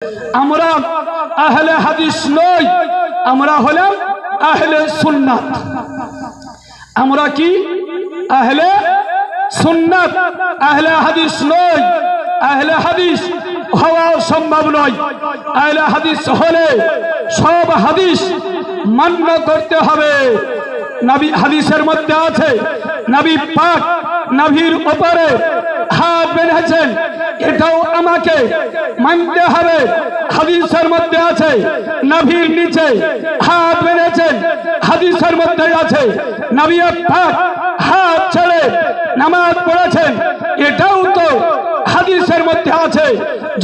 আমরা আহলে হাদিস নই, আমরা হলাম আহলে সুন্নাত। আমরা কি আহলে সুন্নাত, আহলে হাদিস নই। আহলে হাদিস হওয়া সম্ভব নয়। আহলে হাদিস হলে সব হাদিস মান্য করতে হবে। নবী হাদিসের মধ্যে আছে নবী পাক নবীর উপরে হাত বেঁধেছেন, এটাও আমাকে মানতে হবে। হাদিসের মধ্যে আছে নবীর নিচে হাত বেঁধেছেন, হাদিসের মধ্যে আছে নবী পাক হাত ছেড়ে নামাজ পড়েছেন, এটাও তো হাদিসের মধ্যে আছে।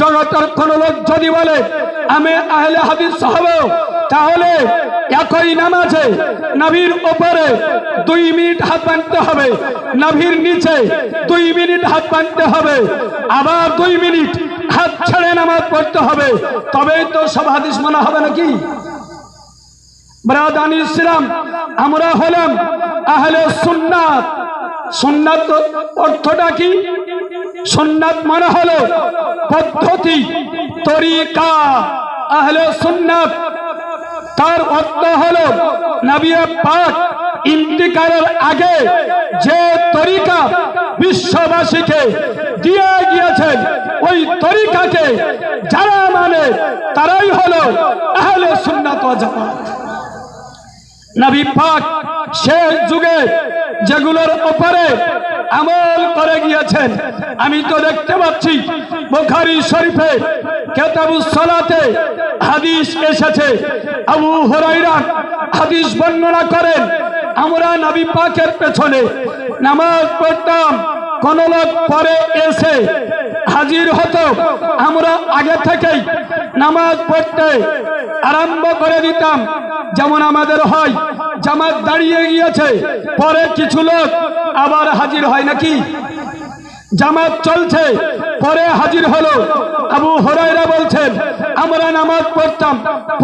জগতের কোন লোক যদি বলে আমি আহলে হাদিস হব, তাহলে একই নামাজে নবীর উপরে 2 মিনিট হাত বাঁধতে হবে, নবীর নিচে 2 মিনিট হাত বাঁধতে হবে, আবার 2 মিনিট হাত ছেড়ে নামাজ পড়তে হবে, তবেই তো সব হাদিস মানা হবে নাকি? ব্রাদান ইসলাম, আমরা হলাম আহলে সুন্নাত। সুন্নাত অর্থটা কি? সুন্নাত মানে হলো পদ্ধতি, তরিকা। আহলে সুন্নাত তার অর্থ হলো নবী পাক ইন্তিকালের আগে যে তরিকা বিশ্ববাসীকে দিয়ে গিয়েছেন, ওই তরিকাকে যারা মানে তারাই হলো আহলে সুন্নাত ওয়াল জামাত। নবী পাক শেষ যুগে যেগুলোর উপরে আমল করে গিয়েছেন, আমি তো দেখতে পাচ্ছি বুখারী শরীফে কিতাবুস সালাতে হাদিস এসেছে। আবু হুরায়রা হাদিস বর্ণনা করেন, আমরা নবী পাকের পেছনে নামাজ পড়তাম, কোন লোক পরে এসে হাজির হতো, আমরা আগে থেকেই নামাজ পড়তে আরম্ভ করে দিতাম। যেমন আমাদের হয় জামাত দাঁড়িয়ে গিয়েছে, পরে কিছু লোক আবার হাজির হয় নাকি? জামাত চলছে, পরে হাজির হলো। আবু হুরায়রা বলছেন আমরা নামাজ পড়তাম,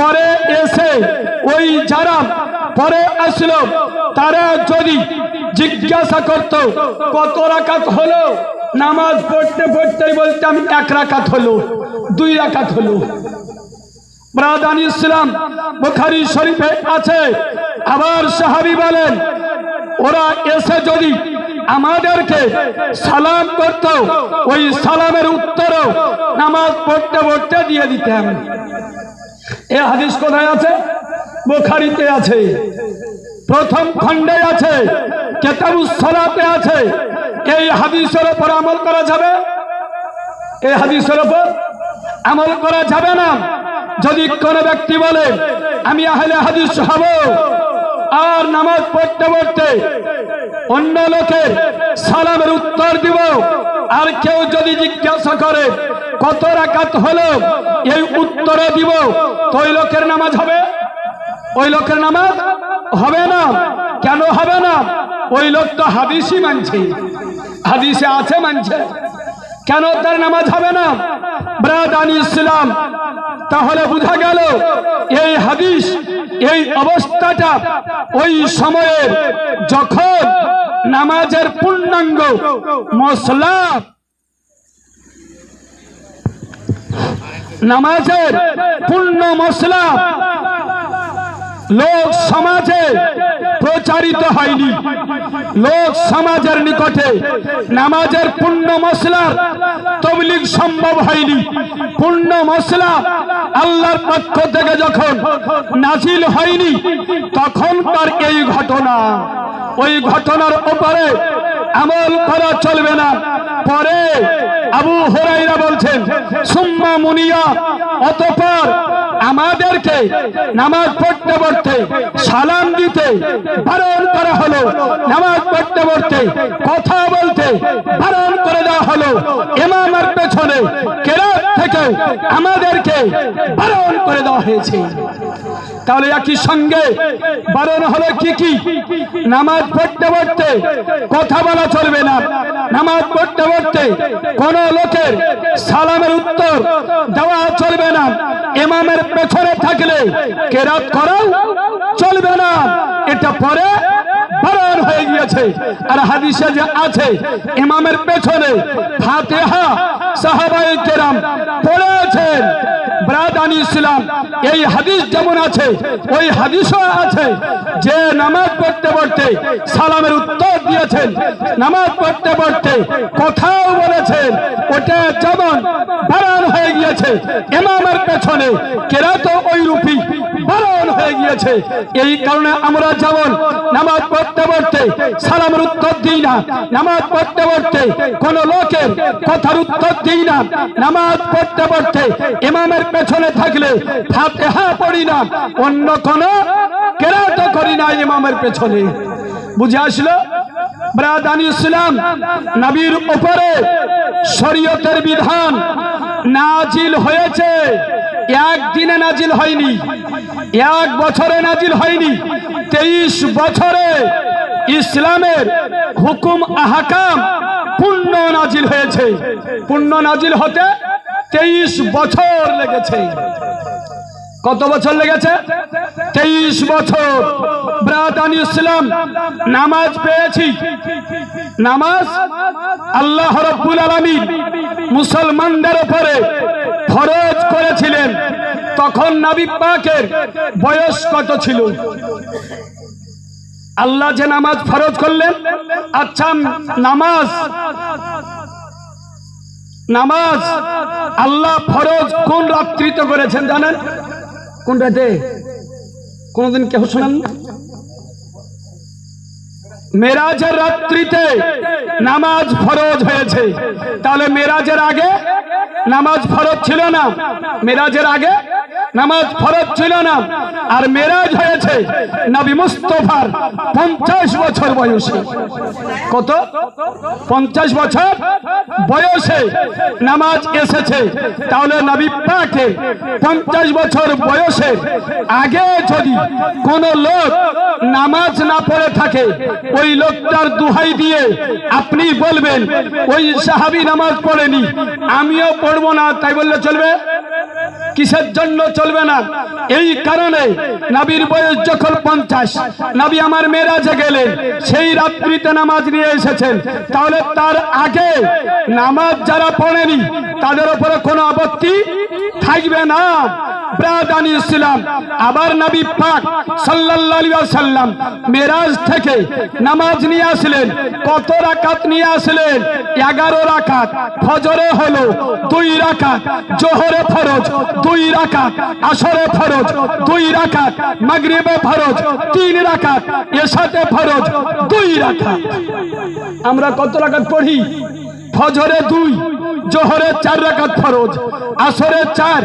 পরে এসে ওই যারা পরে আসলো তারা যদি জিজ্ঞাসা করত কত রাকাত হলো, নামাজ পড়তে পড়তেই বলতাম 1 রাকাত হলো, 2 রাকাত হলো। ব্রাদান ইসলাম, বুখারী শরীফে আছে। আবার সাহাবী বলেন ওরা এসে যদি আমাদেরকে সালাম করত, ওই সালামের উত্তরও নামাজ পড়তে পড়তে দিয়ে দিতাম। এই হাদিস কোথায় আছে? বুখারীতে আছে, প্রথম খণ্ডে আছে, কিতাবুস সালাতে আছে। এই হাদিসের উপর আমল করা যাবে? এই হাদিসের উপর আমল করা যাবে না। যদি কোন ব্যক্তি বলে আমি আহলে হাদিস হব, আর নামাজ পড়তে পড়তে অন্য লোকের সালামের উত্তর দিব, আর কেউ যদি জিজ্ঞাসা করে কত রাকাত হলো, এই উত্তরে দিব, তো ওই লোকের নামাজ হবে? ওই লোকের নামাজ হবে না। কেন হবে না? ওই লোক তো হাদিসই মানছে, হাদিসে আছে মানছে, কেন তার নামাজ হবে না? ব্রাদান ইসলাম, তাহলে বোঝা গেল এই হাদিস, এই অবস্থাটা ওই সময়ের যখন নামাজের পূর্ণাঙ্গ মশলা, নামাজের পূর্ণ মশলা লোক সমাজে প্রচারিত হয়নি। লোক সমাজের নিকটে নামাজের পূর্ণ মশলার তবলিগ সম্ভব হয়নি। পূর্ণ মশলা আল্লাহর পক্ষ থেকে যখন নাজিল হয়নি, তখনকার এই ঘটনা, ওই ঘটনার উপরে আমল করা চলবে না। পরে আবু হুরায়রা বলছেন সুম্মা মুনিয়া, অতঃপর আমাদেরকে নামাজ পড়তে পড়তে সালাম দিতে বারণ করা হলো, নামাজ পড়তে পড়তে কথা বলতে বারণ করে দেওয়া হলো, ইমামের পেছনে কেরাত থেকে আমাদেরকে বারণ করে দেওয়া হয়েছে। তাহলে একই সঙ্গে বারণ হলো কি কি? নামাজ পড়তে পড়তে কথা বলা চলবে না, নামাজ পড়তে পড়তে কোন লোকের সালামের উত্তর দেওয়া চলবে না, ইমামের পেছনে থাকলে কেরাত করাও চলবে না। এটা পরে বারণ হয়ে গিয়েছে। আর হাদিসে যে আছে ইমামের পেছনে ফাতিহা সাহাবায়ে কেরাম পড়েছেন। ব্রাদানি ইসলাম, এই হাদিস যেমন আছে ওই হাদিসও আছে যে নামাজ পড়তে পড়তে সালামের উত্তর দিয়েছেন, নামাজ পড়তে পড়তে কথাও বলেছেন, ওটা যেমন বারণ হয়ে গিয়েছে ইমামের পেছনে কেরাতও ওই রূপী বারণ হয়ে গিয়েছে। এই কারণে আমরা যেমন নামাজ পড়তে পড়তে সালামের উত্তর দিই না, নামাজ পড়তে পড়তে কোন লোকের কথার উত্তর দিই না, নামাজ পড়তে পড়তে ইমামের পেছনে থাকলে ফাতিহা পড়ি না, অন্য কোন কেরাত করি না ইমামের পেছনে। বুঝে আসলো? ব্রাদানি ইসলাম, নবীর উপরে শরীয়তের বিধান নাজিল হয়েছে, একদিনে নাজিল হয়নি, এক বছরে নাজিল হয়নি, 23 বছরে ইসলামের হুকুম আহকাম পূর্ণ নাজিল হয়েছে। পূর্ণ নাজিল হতে 23 বছর লেগেছে। কত বছর লেগেছে? 23 বছর। ব্রাদানি ইসলাম, নামাজ পেয়েছি, নামাজ আল্লাহ রাব্বুল আলামিন মুসলমানদের উপরে ফরজ করেছিলেন। তখন নবী পাকের বয়স কত ছিল? আল্লাহ যে নামাজ ফরজ করলেন, আচ্ছা নামাজ আল্লাহ ফরজ কোন রাত্রিতে করেছেন জানেন? কোন রাতে? কোনদিন কেউ শোনেন? মেরাজের রাত্রিতে নামাজ ফরজ হয়েছে। তাহলে মেরাজের আগে নামাজ ফরজ ছিল না, মেরাজের আগে নামাজ ফরজ ছিল না। আর মেরাজ হয়েছে নবী মুস্তাফার 50 বছর বয়সে। কত? 50 বছর বয়সে নামাজ এসেছে। তাহলে নবী পাকের 50 বছর বয়সে আগে যদি কোন লোক নামাজ না পড়ে থাকে, ওই লোকটার দুহাই দিয়ে আপনি বলবেন ওই সাহাবী নামাজ পড়েনি, আমিও পড়বো না, তাই বললে চলবে? কিসের জন্য চলবে না? এই কারণে নবীর বয়স যখন 50, নবী আমার মেরাজে গেলেন, সেই রাত্রিতে নামাজ নিয়ে এসেছেন। তাহলে তার আগে নামাজ যারা পড়েনি তাদের উপরে কোনো আপত্তি থাকবে না। ব্রাদানি ইসলাম, আবার নবী পাক সাল্লাল্লাহু আলাইহি ওয়াসাল্লাম মেরাজ থেকে নামাজ নিয়ে আসলেন। কত রাকাত নিয়ে আসলেন? 11 রাকাত। ফজরে হলো 2 রাকাত, জোহরে ফরজ 2 রাকাত, আসরে ফরজ 2 রাকাত, মাগরিবে ফরজ 3 রাকাত, এশাতে ফরজ 2 রাকাত। আমরা কত রাকাত পড়ি? ফজরে 2, জোহরে 4 রাকাত ফরজ, আসরে 4,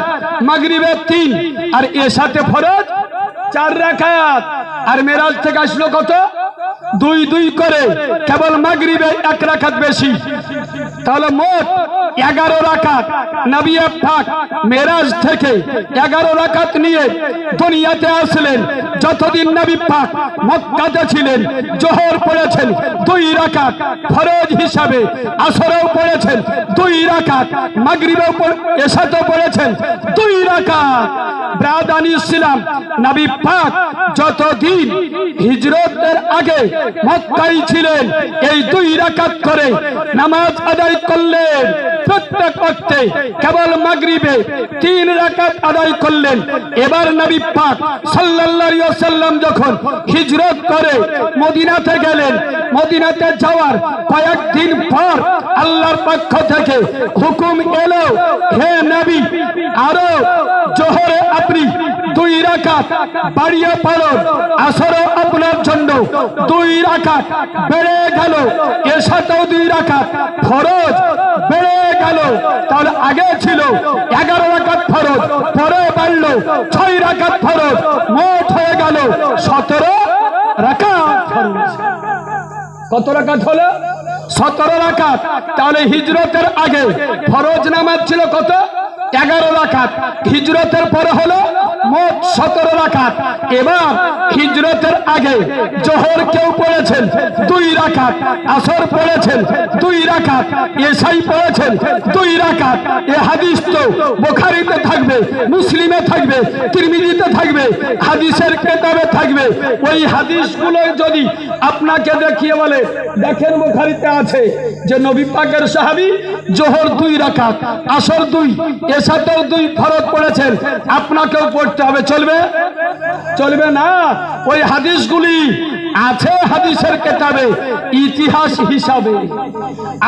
মাগরিবে 3, আর এশাতে ফরজ 4 রাকাত। আর মেরাজ থেকে আসলো কত? 2 করে, কেবল মাগরিবে 1 রাকাত বেশি। তাহলে মোট 11 রাকাত। নবী পাক মেরাজ থেকে 11 রাকাত নিয়ে দুনিয়াতে আসলেন। যতদিন নবী পাক মক্কাতে ছিলেন জোহর পড়েছেন 2 রাকাত ফরজ হিসাবে, আসরেও পড়েছেন 2 রাকাত, মাগরিবেও এশাতেও পড়েছেন 2 রাকাত। ব্রাদানি ইসলাম, নবী পাক যতদিন হিজরতের আগে মক্কায় ছিলেন এই 2 রাকাত করে নামাজ আদায় করলেন। প্রত্যেক ওয়াক্তে কেবল মাগরিবে 3 রাকাত আদায় করলেন। এবার নবী পাক সাল্লাল্লাহু আলাইহি ওয়াসাল্লাম যখন হিজরত করে মদিনাতে গেলেন, মদিনাতে যাওয়ার কয়েকদিন পর আল্লাহর পক্ষ থেকে হুকুম এলো, হে নবী, আরো জোহরে আপনি 2 রাকাত বাড়িয়ে পড়ুন, আসরও আপনার জন্য 2 রাকাত বেড়ে গেল, এশাতেও 2 রাকাত ফরজ বেড়ে গেল। তাহলে আগে ছিল 11 রাকাত ফরজ, পরে বাড়লো 6 রাকাত ফরজ, মোট হয়ে গেল 17 রাকাত ফরজ। কত রাকাত হলো? 17 রাকাত। তাহলে হিজরতের আগে ফরজ নামাজ ছিল কত? 11 রাকাত। হিজরতের পরে হলো মোট 17 রাকাত। এবার হিজরতের আগে জোহর কেউ পড়েছেন 2 রাকাত, আসর পড়েছেন 2 রাকাত, এশাই পড়েছেন 2 রাকাত। এই হাদিস তো বুখারীতে থাকবে, মুসলিমে থাকবে, তিরমিজিতে থাকবে, হাদিসের কিতাবে থাকবে। ওই হাদিসগুলো যদি আপনাকে দেখিয়ে বলে দেখেন বুখারীতে আছে যে নবী পাকের সাহাবী জোহর 2 রাকাত, আসর 2, এশাতেও 2 ফরজ পড়েছেন, আপনাকেও পড়তে হবে, চলবে? চলবে না। ওই হাদিসগুলি আছে হাদিসের কিতাবে, ইতিহাস হিসাবে,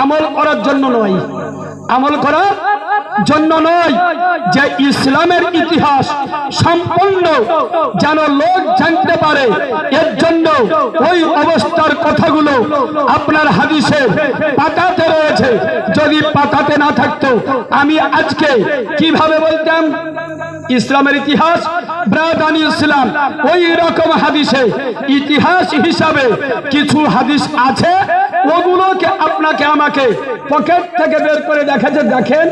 আমল করার জন্য নয়, আমল করার জন্য নয়। যে ইসলামের ইতিহাস সম্পূর্ণ যেন লোক জানতে পারে, এর জন্য ওই অবস্থার কথাগুলো আপনার হাদিসের পাতাতে রয়েছে। যদি পাতাতে না থাকতো আমি আজকে কিভাবে বলতাম ইসলামের ইতিহাস? ব্রাদানি ইসলাম ওই রকম হাদিসে ইতিহাস হিসাবে কিছু হাদিস আছে, ওগুলোকে আপনাকে আমাকে পকেট থেকে বের করে দেখাচ্ছে, দেখেন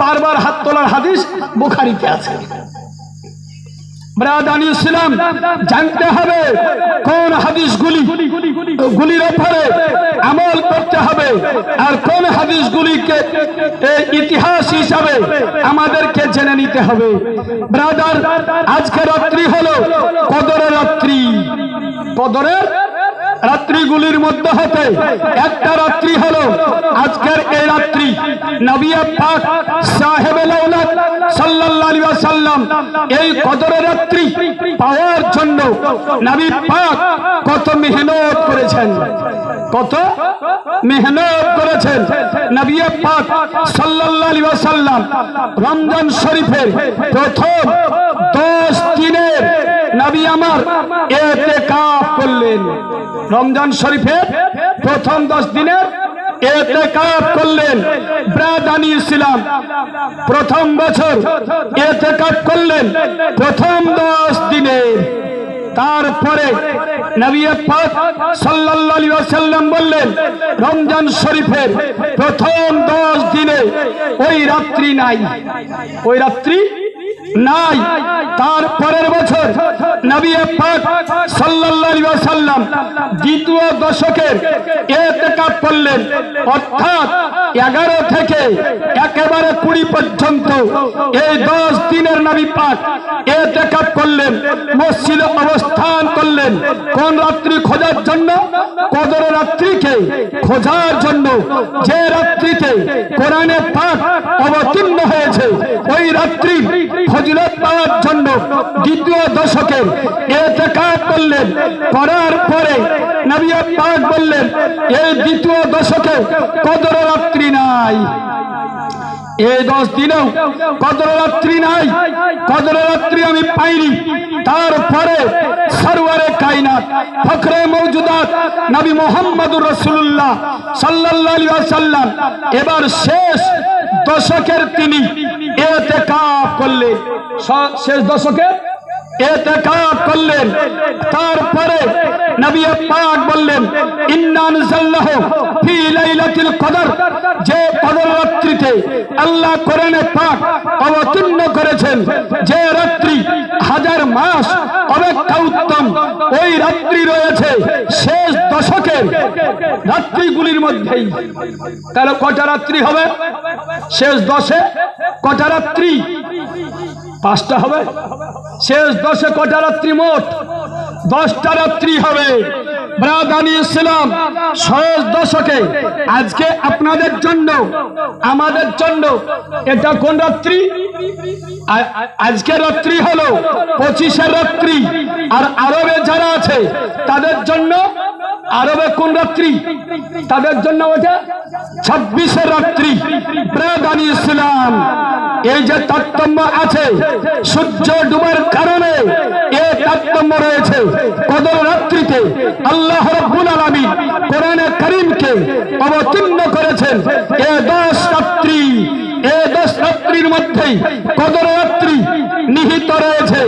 বারবার হাত তোলার হাদিস বুখারীতে আছে। ব্রাদানি ইসলাম জানতে হবে কোন হাদিসগুলির উপরে আমল করতে হবে আর কোন হাদিসগুলিকে ইতিহাস হিসাবে আমাদেরকে জেনে নিতে হবে। ব্রাদার, আজকে রাত্রি হলো কদরের রাত্রি। কদরের রাত্রিগুলির মধ্যে হতে একটা রাত্রি হলো আজকের এই রাত্রি। নবী পাক সাহেবে লাউলাদ সাল্লাল্লাহু আলাইহি ওয়াসাল্লাম এই কদরের রাত্রি পাওয়ার জন্য নবী পাক কত মেহনত করেছেন, কত মেহনত করেছেন। নবী পাক সাল্লাল্লাহু আলাইহি ওয়াসাল্লাম রমজান শরীফের প্রথম 10 দিনের নবী আমার ইতিকাফ করলেন। রমজান শরীফের প্রথম 10 দিনের ইতিকাফ করলেন। ব্রাদানি ইসলাম প্রথম বছর ইতিকাফ করলেন প্রথম 10 দিনের। তারপরে নবী পাক সাল্লাল্লাহু আলাইহি ওয়াসাল্লাম বললেন রমজান শরীফের প্রথম 10 দিনে ওই রাত্রি নাই, ওই রাত্রি নাই। তারপরের বছর নবী পাক সাল্লাল্লাহু আলাইহি ওয়াসাল্লাম দ্বিতীয় দশকের ইতিকাফ করলেন, অর্থাৎ 11 থেকে একেবারে 20 পর্যন্ত এই 10 দিনের নবী পাক ইতিকাফ করলেন, মসজিদে অবস্থান করলেন। কোন রাত্রি খোঁজার জন্য? কদরের রাত্রিকে খোঁজার জন্য। যে রাত্রিতে কোরআনে পাক অবতীর্ণ হয়েছে ওই রাত্রি ফজিলত পাওয়ার জন্য দ্বিতীয় দশকের ইতিকাফ করলেন। করার পরে নবী পাক বললেন এই দ্বিতীয় দশকে কদরের রাত্রি নাই, এই 10 দিনেও কদরের রাত্রি নাই, কদরের রাত্রি আমি পাইনি। তারপরে সরওয়ারে কায়নাত ফখরে মওজুদাত নবী মুহাম্মদুর রাসূলুল্লাহ সাল্লাল্লাহু আলাইহি ওয়াসাল্লাম এবার শেষ দশকের তিনি ইতিকাফ করলেন, শেষ দশকে ইতিকাফ করলেন। তারপরে নবী পাক বললেন ইন্না আনজালনাহু ফি লাইলাতুল কদর, যে কদর রাত্রিতে আল্লাহ কোরআনে পাক অবতীর্ণ করেছেন, যে রাত্রি 1000 মাস অপেক্ষা উত্তম, ওই রাত্রি রয়েছে শেষ দশকের রাত্রিগুলির মধ্যেই। তাহলে কটা রাত্রি হবে শেষ 10-এ? কটা রাত্রি? 5টা হবে। শেষ 10-এ কটা রাত্রি? মোট 10টা রাত্রি হবে। ব্রাদানি ইসলাম শেষ দশকে আজকে আপনাদের জন্য আমাদের জন্য এটা কোন রাত্রি? আজকের রাত্রি হলো 25-এর রাত্রি। আর আরবে যারা আছে তাদের জন্য আরবে কোন রাত্রি? তাদের জন্য ওটা 26-এর রাত্রি। ব্রাদানি ইসলাম এই যে তারতম্য আছে সূর্য ডুবার কারণে এই তারতম্য রয়েছে। কদর রাত্রিতে আল্লাহ রাব্বুল আলামিন কোরআনে কারীমকে অবতীর্ণ করেছেন এই 10 রাত্রি। এই 10 রাত্রির মধ্যেই কদর রাত্রি নিহিত রয়েছে।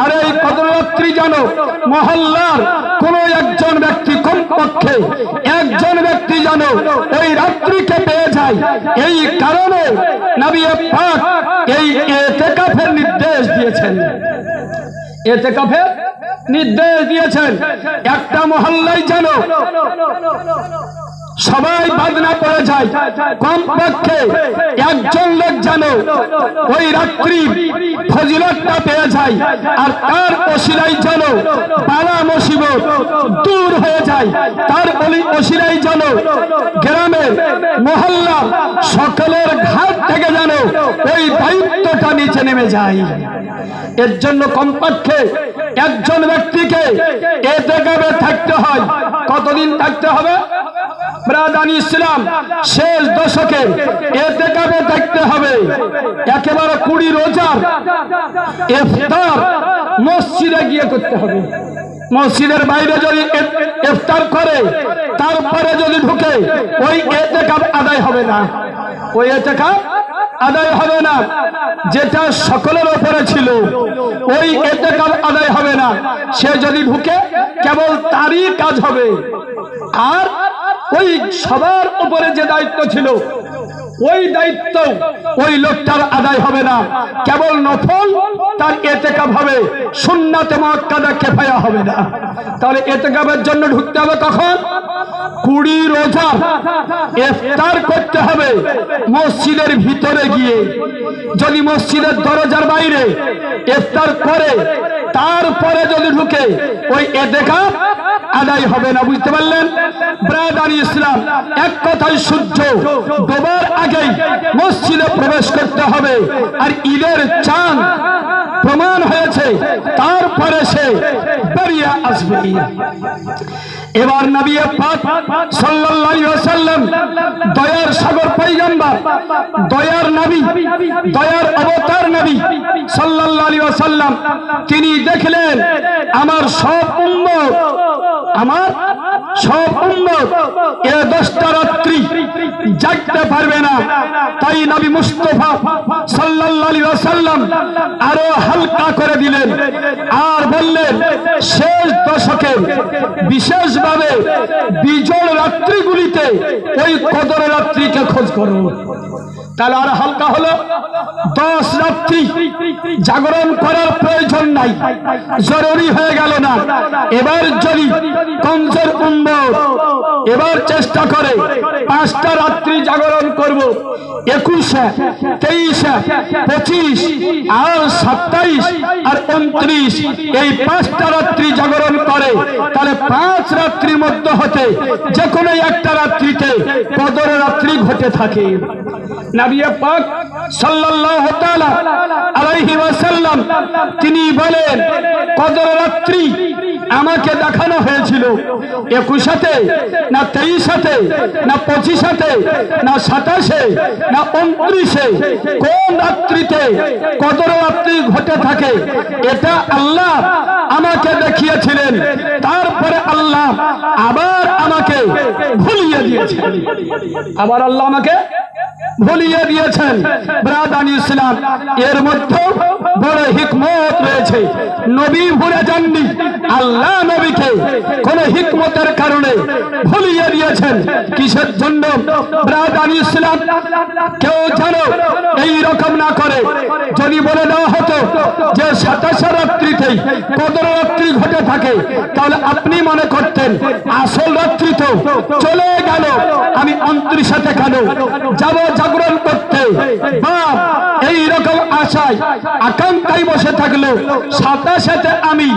আর এই কদর রাত্রি যেন মহল্লার কোন একজন ব্যক্তি, কমপক্ষে একজন ব্যক্তি যেন ওই রাত্রিকে পেয়ে যায়, এই কারণে নবী পাক এই ইতিকাফের নির্দেশ দিয়েছেন। ইতিকাফের নির্দেশ দিয়েছেন। একটা মহল্লায় যেন সবাই বাদনা পড়ে যায়, কমপক্ষে একজন লোক যেন ওই রাত্রি ফজিলতটা পেয়ে যায়, আর তার ওসিলায় যেন বালা মুসিবত দূর হয়ে যায়, তার ওসিলায় যেন গ্রামের মহল্লা সকলের ঘাট থেকে যেন ওই দায়িত্বটা নিচে নেমে যায়। এর জন্য কমপক্ষে একজন ব্যক্তিকে ইতিকাফে থাকতে হয়। কতদিন থাকতে হবে? ব্রাদানি ইসলাম শেষ দশকে ইতিকাফে থাকতে হবে। একেবারে 20 রোজার ইফতার মসজিদে গিয়ে করতে হবে। মসজিদের বাইরে যদি ইফতার করে তারপরে যদি ঢুকে, ওই ইতিকাফ আদায় হবে না। ওই ইতিকাফ আদায় হবে না। যেটা সকলের উপরে ছিল ওই ইতিকাফ আদায় হবে না। সে যদি ঢুকে কেবল তারই কাজ হবে, আর ওই সবার উপরে যে দায়িত্ব ছিল ওই দায়িত্ব ওই লোকটার আদায় হবে না। কেবল নফল তার ইতিকাফ হবে, সুন্নাতে মুআক্কাদা কিফায়া হবে না। তাহলে ইতিকাফের জন্য ঢুকতে হবে কখন? 20 রোজার ইফতার করতে হবে মসজিদের ভিতরে গিয়ে। যদি মসজিদের দরজার বাইরে ইফতার করে তারপরে যদি ঢুকে, ওই ইতিকাফ আদায় হবে না। বুঝতে পারলেন? ব্রাদানি ইসলাম, এক কথায় সূর্য ডোবার আগেই মসজিদে প্রবেশ করতে হবে, আর ঈদের চাঁদ প্রমাণ হয়েছে তারপরে সে বেরিয়ে আসবে। এবার নবী পাক সাল্লাল্লাহু আলাইহি ওয়াসাল্লাম, দয়ার সাগর পয়গম্বর, দয়ার নবী, দয়ার অবতার নবী সাল্লাল্লাহু আলাইহি ওয়াসাল্লাম, তিনি দেখলেন আমার সব উম্মত এ 10টা রাত্রি জাগতে পারবে না। তাই নবী মুস্তাফা সাল্লাল্লাহু আলাইহি ওয়াসাল্লাম আরো হালকা করে দিলেন আর বললেন, শেষ দশকে বিশেষভাবে বিজোড় রাত্রিগুলিতে ওই কদর রাত্রিকে খোঁজ করো। তাহলে আর হালকা হলো। 10 রাত্রি জাগরণ করার প্রয়োজন নাই, জরুরি হয়ে গেল না। এবার যদি কমজোর উম্মত এবার চেষ্টা করে 5টা রাত্রি জাগরণ করব, 21, 23, 25 আর 27 আর 29, এই 5টা রাত্রি জাগরণ করে, তাহলে 5 রাত্রির মধ্যে হতে যে কোনো একটা রাত্রিতে কদর রাত্রি ঘটে থাকে। নবী পাক সাল্লাল্লাহু তাআলা আলাইহি ওয়াসাল্লাম তিনি বলেন, কদর রাত্রি আমাকে দেখানো হয়েছিল 21-এ না 23-এ না 25-এ না 27-এ না 29-এ, কোন রাত্রিতে কদর রাত্রি ঘটে থাকে এটা আল্লাহ আমাকে দেখিয়েছিলেন। তারপরে আল্লাহ আবার আমাকে ভুলিয়ে দিয়েছেন, আবার আল্লাহ আমাকে ভুলিয়ে দিয়েছেন। ব্রাদানি ইসলাম, এর মধ্যে বড় হিকমত রয়েছে। নবী ভুলে যাননি, আল্লাহ নবীকে কোন হিকমতের কারণে ভুলিয়ে দিয়েছেন। কিসের জন্য? ব্রাদানি ইসলাম, কেউ যেন এই রকম না করে। যদি বলে দেওয়া হতো যে 27 রাত্রিতেই কদর রাত্রি ঘটে থাকে, তাহলে আপনি মনে করতেন আসল রাত্রি তো চলে গেল, আমি 29-এ কেন যাব জাগরণ করতে। বাপ এই রকম আশায় আকাঙ্ক্ষায় বসে থাকলো 27-এতে আমি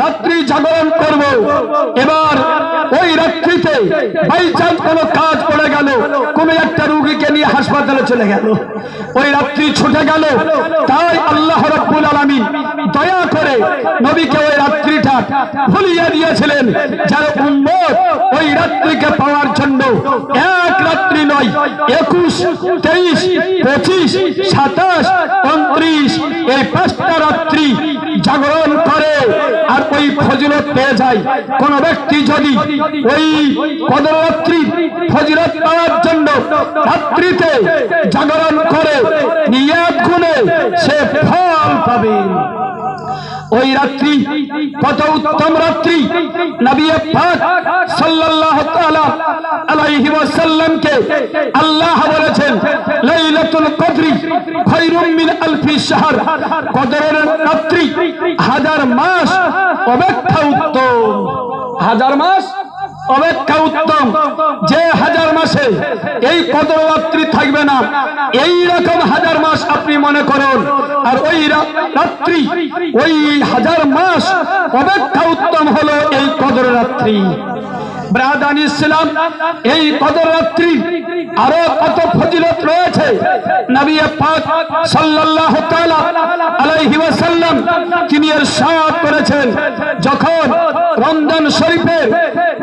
রাত্রি জাগরণ করব। এবার ওই রাত্রিতে বাইচান্স কোনো কাজ পড়ে গেল, কোন একটা রোগীকে নিয়ে হাসপাতালে চলে গেল, ওই রাত্রি ছুটে গেল। তাই আল্লাহ রাব্বুল আলামিন দয়া করে নবীকে ওই রাত্রিটা ভুলিয়ে দিয়েছিলেন, যার উম্মত ওই রাত্রিকে পাওয়ার জন্য এক রাত্রি নয়, 21, 23, 25, 27, 29 এই 5টা রাত্রি জাগরণ করে আর ওই ফজিলত পেয়ে যায়। কোন ব্যক্তি যদি ওই কদর রাত্রি ফজিলত পাওয়ার জন্য রাত্রিতে জাগরণ করে নিয়ত গুণে সে ফল পাবে। ওই রাত্রি কত উত্তম রাত্রি। নবী পাক সাল্লাল্লাহু তাআলা আলাইহি ওয়াসাল্লামকে আল্লাহ বলেছেন লাইলাতুল কদরি খায়রুম মিন আলফি শাহর, কদরের রাত্রি হাজার মাস অপেক্ষা উত্তম। হাজার মাস অপেক্ষা উত্তম। যে হাজার মাসে এই কদর রাত্রি থাকবে না, এই রকম হাজার মাস আপনি মনে করুন। আর ওই রাত্রি, ওই হাজার মাস অপেক্ষা উত্তম হলো এই কদর রাত্রি। ব্রাদান ইসলাম, এই কদর রাত্রি আরো কত ফজিলত রয়েছে। নবী পাক সাল্লাল্লাহু তাআলা আলাইহি ওয়াসাল্লাম তিনি ইরশাদ করেছেন, যখন রমজান শরীফের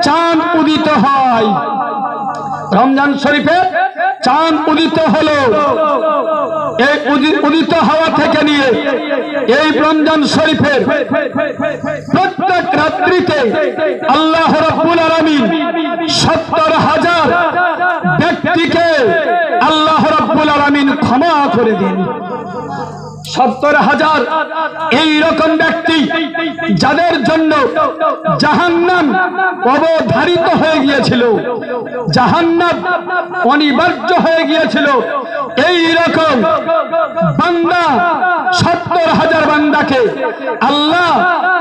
চাঁদ উদিত হয়, রমজান শরীফে চাঁদ উদিত হলো, এই উদিত হওয়া থেকে নিয়ে এই রমজান শরীফের প্রত্যেক রাত্রিতে আল্লাহ রাব্বুল আলামিন ৭০,০০০ ব্যক্তিকে আল্লাহ রাব্বুল আলামিন ক্ষমা করে দেন। ৭০,০০০ এই রকম ব্যক্তি যাদের জন্য জাহান্নাম অবধারিত হয়ে গিয়েছিল, জাহান্নাম অনিবার্য হয়ে গিয়েছিল, এই রকম বান্দা ৭০,০০০ বান্দাকে আল্লাহ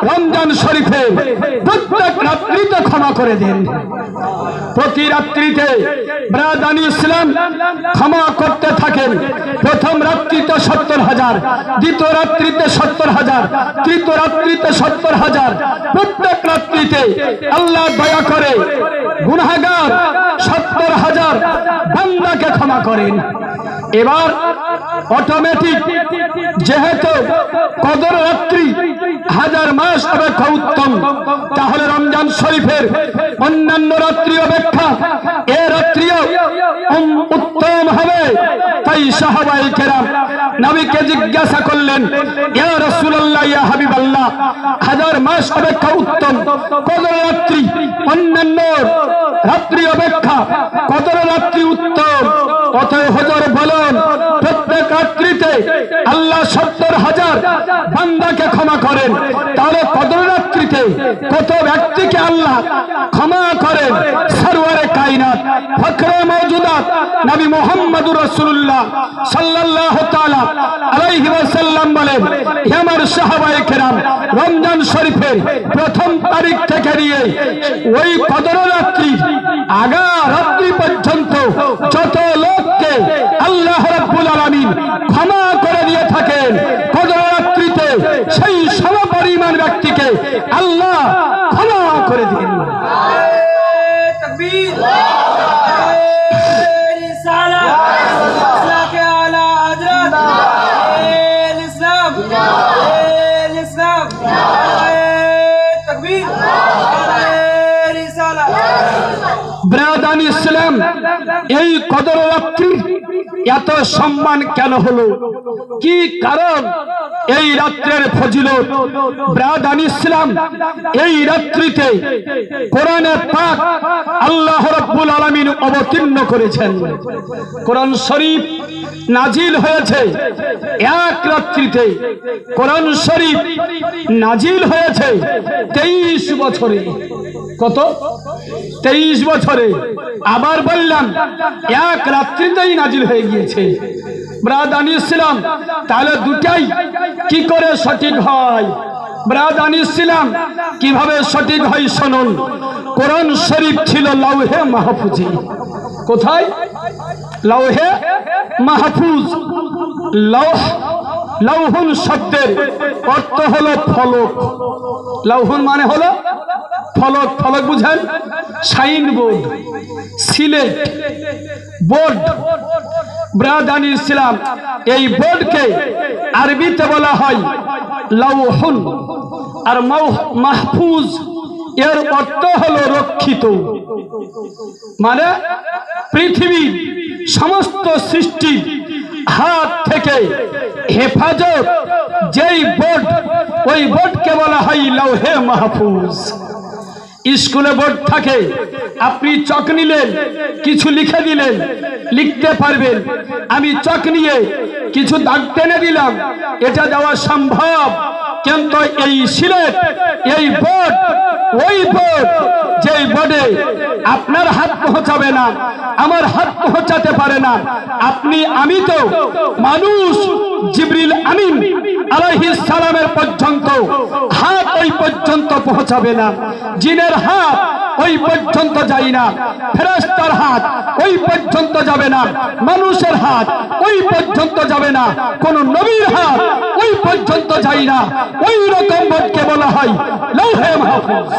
রমজান শরীফে প্রত্যেক রাত্রিতে ক্ষমা করে দেন। প্রতি রাত্রিতে ব্রাদান ইসলাম ক্ষমা করতে থাকেন। প্রথম রাত্রিতে ৭০,০০০, দ্বিতীয় রাত্রিতে ৭০,০০০, তৃতীয় রাত্রিতে ৭০,০০০, প্রত্যেক রাত্রিতে আল্লাহ দয়া করে গুনাহগার ৭০,০০০ বান্দাকে ক্ষমা করেন। এবার অটোমেটিক যেহেতু কদর রাত্রি হাজার মাস অপেক্ষা উত্তম, তাহলে রমজান শরীফের অন্যান্য রাত্রি অপেক্ষা এ রাত্রিও উত্তম হবে। তাই সাহাবায়ে কেরাম নবীকে জিজ্ঞাসা করলেন, ইয়া রাসূলুল্লাহ, ইয়া হাবিবাল্লাহ, হাজার মাস অপেক্ষা উত্তম কদর রাত্রি অন্যান্য রাত্রি অপেক্ষা কদর রাত্রি উত্তম, অতএব হুজুর বলেন প্রত্যেক রাত্রিতে আল্লাহ ৭০,০০০ বান্দাকে ক্ষমা করেন, তাহলে কদর রাত্রিতে কত ব্যক্তিকে আল্লাহ ক্ষমা করেন। সরওয়ারে কায়নাত ফখরে মওজুদাত নবী মুহাম্মদুর রাসূলুল্লাহ সাল্লাল্লাহু তাআলা আলাইহি ওয়াসাল্লাম বলেন, হে আমার সাহাবায়ে কেরাম, রমজান শরীফের প্রথম তারিখ থেকে নিয়ে ওই কদর রাত্রি আগা রাত্রি পর্যন্ত যত লোককে আল্লাহ রাব্বুল আলামিন ক্ষমা করে দিয়ে থাকেন, কদর রাত্রিতে সেই সমপরিমাণ ব্যক্তিকে আল্লাহ ক্ষমা করে দেন। তাকবীর, রিসালাত, ইসলাকে আলা হযরত ইসলাম, ইসলাম, তাকবীর, রিসালাত। ব্রাদান ইসলাম, এই কদর রাত্রি এত সম্মান কেন হলো? কি কারণ? এই রাত্রের ফজিলত। ব্রাদান ইসলাম, এই রাত্রিতে কোরআনে পাক আল্লাহ রাব্বুল আলামিন অবতীর্ণ করেছেন। কোরআন শরীফ নাজিল হয়েছে এক রাত্রিতে। কোরআন শরীফ নাজিল হয়েছে 23 বছরে। কত? 23 বছরে। আবার বললাম এক রাত্রিতেই নাজিল হয়ে গিয়েছে। ব্রাদান ইসলাম, তাহলে দুটাই কি করে সঠিক হয়? ব্রাদান ইসলাম, কিভাবে সঠিক হয় শুনুন। কোরআন শরীফ ছিল লাউহে মাহফুজে। কোথায়? লাউহে মাহফুজ। লাউহুন শব্দের অর্থ হলো ফলক। লাউহুন মানে হলো ফলক। ফলক বুঝেন? Sign board, slate board. ব্রাদান ইসলাম, এই বোর্ডকে আরবিতে বলা হয় লাউহুন, আর মাহফুজ এর অর্থ হলো রক্ষিত। মানে পৃথিবীর সমস্ত সৃষ্টি হাত থেকে হেফাজত যেই বোর্ড, ওই বোর্ডকে বলা হয় লাউহে মাহফুজ। স্কুলে বোর্ড থাকে, আপনি চক নিলেন, কিছু লিখে দিলেন, লিখতে পারবেন। আমি চক নিয়ে কিছু দাগ টেনে দিলাম, এটা দেওয়া সম্ভব? কিন্তু এই সিলেট, এই বোর্ড, ওই বোর্ড, যেই বোর্ডে আপনার হাত পৌঁছাবে না, আমার হাত পৌঁছাতে পারে না। আপনি আমি তো মানুষ, জিবরিল আমিন আলাইহিস সালামের পর্যন্ত হাত ওই পর্যন্ত পৌঁছাবে না, জিনের হাত ওই পর্যন্ত যায় না, ফেরেশতার হাত ওই পর্যন্ত যাবে না, মানুষের হাত ওই পর্যন্ত যাবে না, কোন নবীর হাত ওই পর্যন্ত যায় না। ওই রকম বোর্ডকে বলা হয় লৌহে মাহফুজ।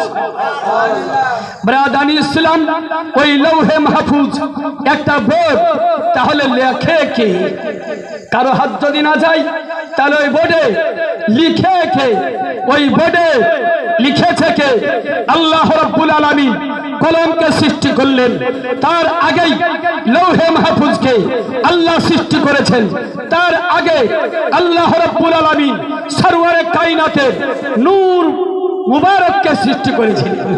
ব্রাদানি ইসলাম, ওই লৌহে মাহফুজ একটা বোর্ড, তাহলে লেখে কে? কারো হাত যদি না যায় তাহলে ওই বোর্ডে লিখে কে? ওই বোর্ডে লিখেছে কে? আল্লাহ রাব্বুল আলামিন কলমকে সৃষ্টি করলেন, তার আগেই লৌহে মাহফুজকে আল্লাহ সৃষ্টি করেছেন, তার আগে আল্লাহ রাব্বুল আলামিন সরওয়ারে কায়নাতের নূর মুবারককে সৃষ্টি করেছিলেন।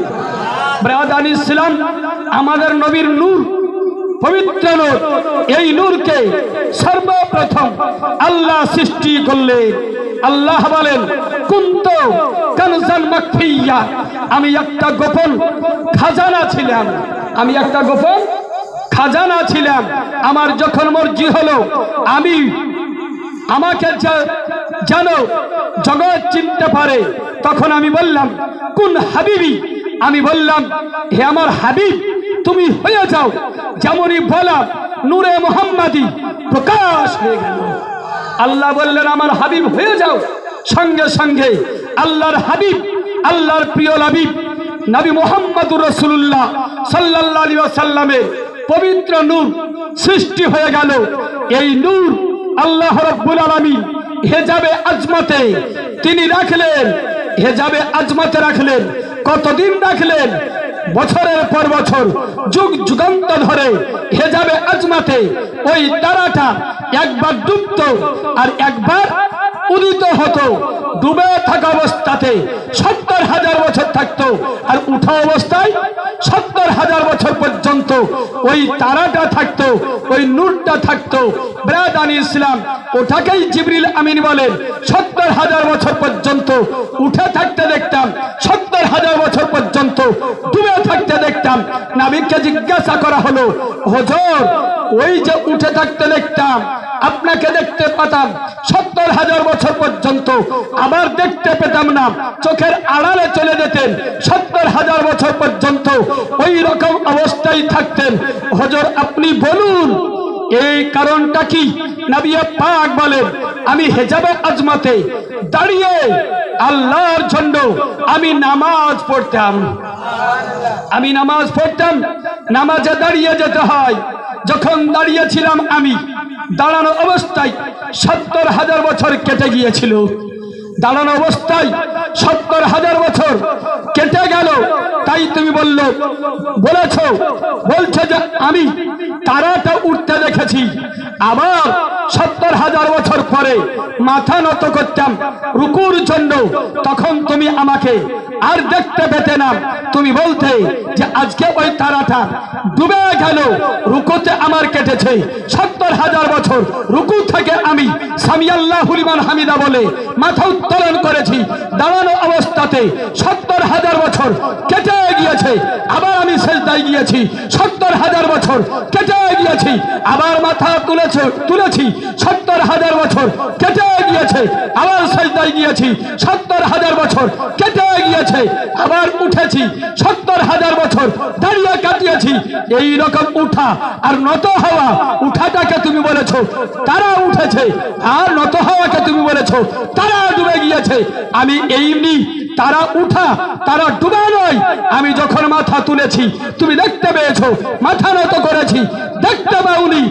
ব্রাদানি ইসলাম, আমাদের নবীর নূর, পবিত্র নূর, এই নূরকে সর্বপ্রথম আল্লাহ সৃষ্টি করলেন। আল্লাহ বলেন, কুনতু কানজান মাখফিয়া, আমি একটা গোপন খাজানা ছিলাম, আমি একটা গোপন খাজানা ছিলাম। আমার যখন মর্জি হলো, আমি আমাকে যেন জগৎ চিনতে পারে, তখন আমি বললাম কুন হাবিবি, আমি বললাম হে আমার হাবিব তুমি হয়ে যাও। যেমনই বলা নূরে মুহাম্মাদি প্রকাশ হয়ে গেল। আল্লাহ বললেন আমার হাবিব হয়ে যাও, সঙ্গে সঙ্গে আল্লাহর হাবিব, আল্লাহর প্রিয় হাবিব নবী মুহাম্মদুর রাসূলুল্লাহ সাল্লাল্লাহু আলাইহি ওয়াসাল্লামের পবিত্র নূর সৃষ্টি হয়ে গেল। এই নূর আল্লাহ রাব্বুল আলামিন হেজাবে আজমতে তিনি রাখলেন, হেজাবে আজমতে রাখলেন। কতদিন রাখলেন? বছরের পর বছর, যুগ যুগান্তর ধরে হেজাবে আজমতে ওই তারাটা একবার ডুবত আর একবার উদিত হতো। ডুবে থাকা অবস্থাতে ৭০,০০০ বছর থাকতো, আর উঠা অবস্থায় ৭০,০০০ বছর পর্যন্ত ওই তারাটা থাকতো, ওই নূরটা থাকতো। ব্রাদানি ইসলাম, ওটাকেই জিবরিল আমিন বলেন। ৭০,০০০ বছর পর্যন্ত উঠে থাকতে দেখতাম, ৭০,০০০ বছর পর্যন্ত ডুবে থাকতে দেখতাম। নবীকে জিজ্ঞাসা করা হলো, হুজুর ওই যে উঠে থাকতে দেখতাম, আপনাকে দেখতে পেতাম ৭০,০০০ বছর পর্যন্ত, আবার দেখতে পেতাম না, চোখের আড়ালে চলে যেতেন, ৭০,০০০ বছর পর্যন্ত ওই রকম অবস্থায় থাকতেন। হুজুর আপনি বলুন এই কারণটা কি? নবী পাক বলেন, আমি হেজাবে আজমতে দাঁড়িয়ে আল্লাহর জন্য আমি নামাজ পড়তাম, আমি নামাজ পড়তাম। নামাজে দাঁড়িয়ে যেতে হয়। যখন দাঁড়িয়েছিলাম আমি, দাঁড়ানো অবস্থায় ৭০,০০০ বছর কেটে গিয়েছিল। দাঁড়ানো অবস্থায় ৭০,০০০ বছর কেটে গেল। তাই তুমি বলছো যে আমি তারাটা উঠতে দেখেছি। আবার ৭০,০০০ বছর পরে মাথা নত করতাম রুকুর জন্য, তখন তুমি আমাকে আর দেখতে পেতে না। তুমি বলতে যে আজকে ওই তারাটা ডুবে গেল, রুকুতে আমার কেটেছে ৭০,০০০ বছর। রুকু থেকে আমি সামি আল্লাহু লিমান হামিদা বলে মাথা উত্তোলন করেছি। দাঁড়ানো অবস্থাতে ৭০,০০০ বছর কেটে গিয়েছে। আবার আমি সেজদায় গিয়েছি, ৭০,০০০ বছর কেটে গিয়েছি। আবার মাথা তুলেছি, ৭০,০০০ বছর কেটে গিয়েছে। আবার সেজদায় গিয়েছি, ৭০,০০০ বছর কেটে গিয়েছে। আবার উঠেছি, ৭০,০০০ বছর দাঁড়িয়ে কাটিয়েছি। এই রকম উঠা আর নত হওয়া, উঠাটাকে তুমি বলেছো তারা উঠেছে, আর নত হওয়াকে তুমি বলেছো তারা ডুবে গিয়েছে। আমি এমনি তারা উঠা তারা ডুবা নয়। আমি যখন মাথা তুলেছি তুমি দেখতে পেয়েছো, মাথা নত করেছি দেখতে পাওনি।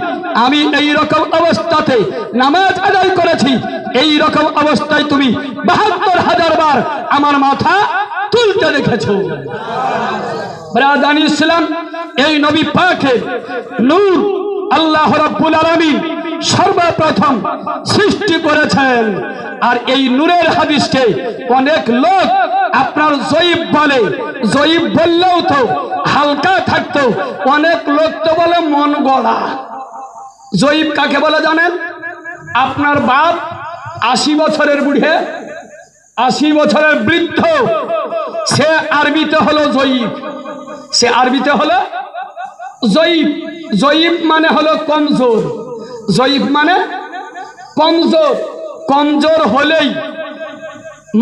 আমি এই রকম অবস্থাতে নামাজ আদায় করেছি। এই রকম অবস্থায় তুমি ৭২,০০০ বার আমার মাথা তুলতে দেখেছো। ব্রাদানি ইসলাম, এই নবী পাকের নূর আল্লাহ রাব্বুল আলামিন সর্বপ্রথম সৃষ্টি করেছেন। আর এই নূরের হাদিসকে অনেক লোক আপনার জয়ীব বলে, জয়ীব বললেও তো হালকা থাকতো। অনেক লোক তো বলে মন গড়া। জয়ীব কাকে বলে জানেন? আপনার বাপ ৮০ বছরের বুড়ে 80 বছরের বৃদ্ধ, সে আরবিতে হলো জয়ীফ। সে আরবিতে হলো জয়ীফ। জয়ীফ মানে হলো কমজোর। জয়ীফ মানে কমজোর। কমজোর হলেই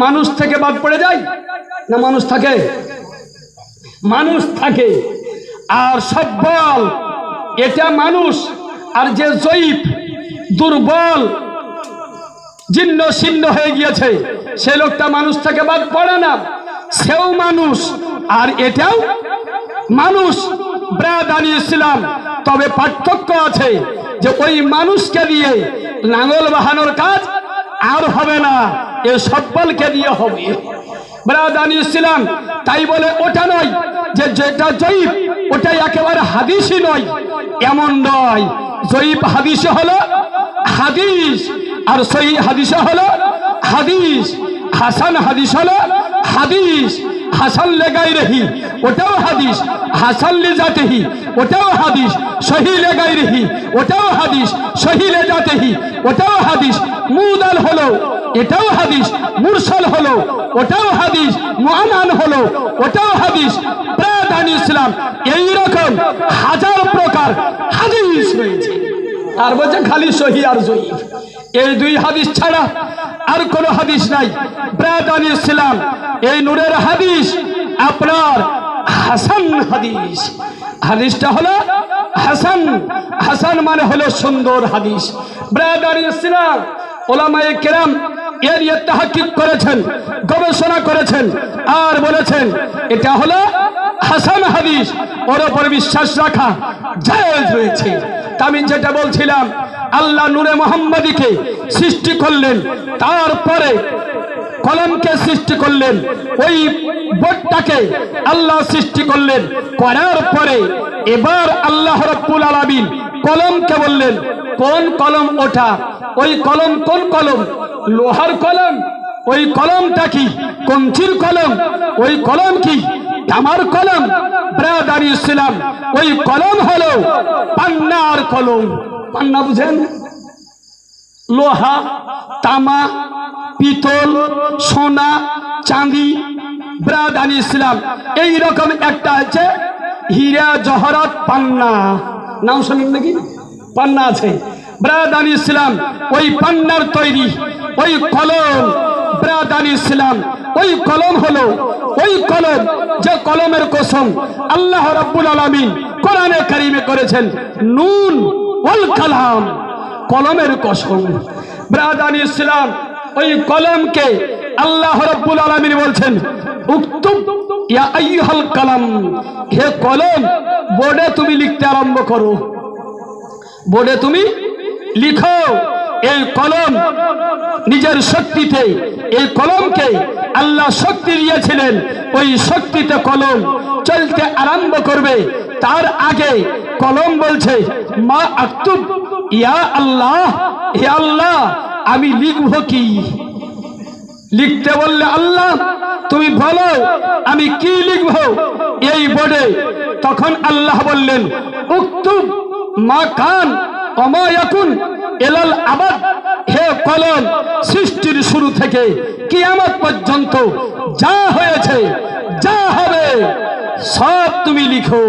মানুষ থেকে বাদ পড়ে যায় না? মানুষ থাকে, মানুষ থাকে। আর সব্বল এটা মানুষ। আর যে জয়ীফ, দুর্বল, জীর্ণ শীর্ণ হয়ে গিয়েছে, সে লোকটা মানুষ থেকে বাদ পড়ে না, সেও মানুষ আর এটাও মানুষ। ব্রাদানি ইসলাম, তবে পার্থক্য আছে যে ওই মানুষকে দিয়ে লাঙল বাহানোর কাজ আর হবে না, এ সব্বলকে দিয়ে হবে। ব্রাদানি ইসলাম তাই বলে ওটা নয় যে যেটা জয়ীফ ওটাই একেবারে হাদিসই নয়, এমন নয়। জয়ীফ হাদিসে হলো হাদিস, আর সহিহ হাদিসে হলো হাদিস। হাসান হাদিস হলো হাদিস। হাসান লেগাই রহি ওটাও হাদিস, হাসান লে জাতেহি ওটাও হাদিস, সহি লেগাই রহি ওটাও হাদিস, সহি লে জাতেহি ওটাও হাদিস। মুদাল হলো এটাও হাদিস, মুরসাল হলো ওটাও হাদিস, মুআনান হলো ওটাও হাদিস। ব্রাদানি ইসলাম এই রকম হাজার প্রকার হাদিস রয়েছে। আর বলছে খালি সহি আর জয়ীফ, এই দুই হাদিস ছাড়া আর কোনো হাদিস নাই। ব্রাদানি ইসলাম এই নূরের হাদিস আপনার হাসান হাদিস। হাদিসটা হলো হাসান। হাসান মানে হলো সুন্দর হাদিস। ব্রাদানি ইসলাম ওলামায়ে কেরাম এর তাহকিক করেছেন, গবেষণা করেছেন, আর বলেছেন এটা হলো হাসান হাদিস, ওর উপর বিশ্বাস রাখা জায়েজ রয়েছে। আমি যেটা বলছিলাম, আল্লাহ নূরে মুহাম্মাদীকে সৃষ্টি করলেন, তারপরে কলমকে সৃষ্টি করলেন, ওই বোর্ডটাকে আল্লাহ সৃষ্টি করলেন, করার পরে এবার আল্লাহ রাব্বুল আলামিন কলমকে বললেন কোন কলম ওঠা। ওই কলম কোন কলম? লোহার কলম। ওই কলমটা কি? কঞ্চির কলম। ওই কলম কি? তামার কলম। ব্রাদানি ইসলাম ওই কলম হলো পান্নার কলম। পান্না বুঝেন? লোহা, তামা, পিতল, সোনা, চাঁদি। ব্রাদানি ইসলাম এই রকম একটা আছে হীরা জহরত পান্না, নাম শুনেন নাকি? পান্না আছে। ব্রাদানি ইসলাম ওই পান্নার তৈরি ওই কলম। ব্রাদানি ইসলাম ওই কলম হলো ওই কলম যে কলমের কসম আল্লাহ রাব্বুল আলামিন কোরআনে কারিমে করেছেন, নুন ওয়াল কালাম, কলমের কসম। ব্রাদানি ইসলাম ওই কলমকে আল্লাহ রাব্বুল আলামিন বলছেন উক্তুব ইয়া আইয়ুহাল কালাম, হে কলম বোর্ডে তুমি লিখতে আরম্ভ করো, বোর্ডে তুমি লিখো। এই কলম নিজের শক্তিতে, এই কলমকে আল্লাহ শক্তি দিয়েছিলেন, ওই শক্তিতে কলম চলতে আরম্ভ করবে। তার আগে কলম বলছে মা আক্তুব ইয়া আল্লাহ, হে আল্লাহ আমি লিখবো কি? লিখতে বললে আল্লাহ তুমি বলো আমি কি লিখবো এই বোর্ডে। তখন আল্লাহ বললেন উক্তুব মা কান ওমা ইয়াকুন ইলাল আবাদ, হে কলম সৃষ্টির শুরু থেকে কিয়ামত পর্যন্ত যা হয়েছে যা হবে সব তুমি লিখো,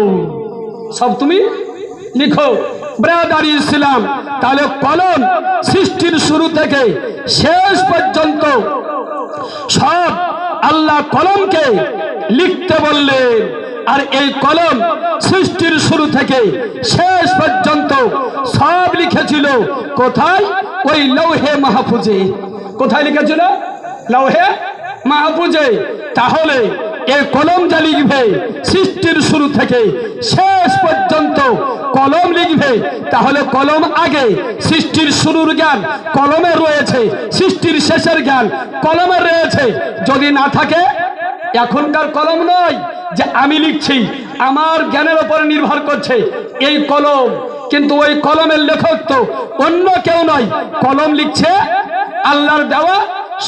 সব তুমি লিখো। ব্রাদারি ইসলাম তাহলে কলম সৃষ্টির শুরু থেকে শেষ পর্যন্ত সব আল্লাহ কলমকে লিখতে বললেন। আর এই কলম সৃষ্টির শুরু থেকে শেষ পর্যন্ত সব লিখেছিল কোথায়? ওই লৌহে মাহফুজে। কোথায় লিখেছিল? লৌহে মাহফুজে। তাহলে এই কলম যা লিখবে সৃষ্টির শুরু থেকে শেষ পর্যন্ত কলম লিখবে, তাহলে কলম আগে সৃষ্টির শুরুর জ্ঞান কলমের রয়েছে, সৃষ্টির শেষের জ্ঞান কলমের রয়েছে। যদি না থাকে, এখনকার কলম নয় যে আমি লিখছি আমার জ্ঞানের উপর নির্ভর করছে এই কলম, কিন্তু ওই কলমের লেখক তো অন্য কেউ নয়, কলম লিখছে আল্লাহর দেওয়া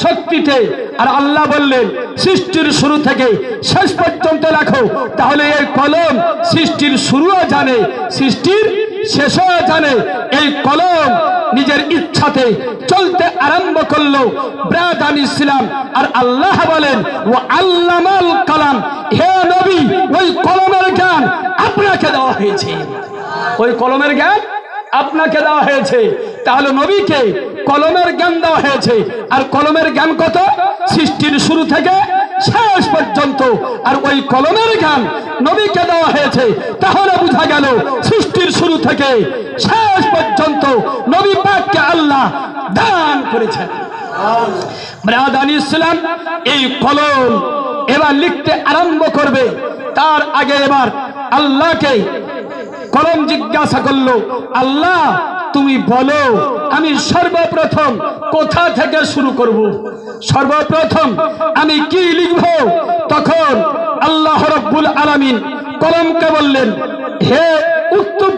শক্তিতে। আর আল্লাহ বললেন সৃষ্টির শুরু থেকে শেষ পর্যন্ত লেখো। তাহলে এই কলম সৃষ্টির শুরুও জানে, সৃষ্টির শেষও জানে। এই কলম নিজের ইচ্ছাতে চলতে আরম্ভ করলো ব্রাদান ইসলাম। আর আল্লাহ বলেন ওয়া আল্লামাল কালাম, হে নবী ওই কলমের জ্ঞান আপনাকে দেওয়া হয়েছে, ওই কলমের জ্ঞান আপনাকে দেওয়া হয়েছে। তাহলে নবীকে কলমের জ্ঞান দেওয়া হয়েছে। আর কলমের জ্ঞান কত? সৃষ্টির শুরু থেকে শেষ পর্যন্ত। আর ওই কলমের জ্ঞান নবীকে দেওয়া হয়েছে। তাহলে বোঝা গেল সৃষ্টির শুরু থেকে শেষ পর্যন্ত নবী পাককে আল্লাহ দান করেছেন। ব্রাদান ইসলাম, এই কলম এবার লিখতে আরম্ভ করবে। তার আগে এবার আল্লাহকে কলম জিজ্ঞাসা করলো, আল্লাহ তুমি বলো আমি সর্বপ্রথম কোথা থেকে শুরু করব, সর্বপ্রথম আমি কি লিখব? তখন আল্লাহ রাব্বুল আলামিন কলমকে বললেন, হে উক্তুব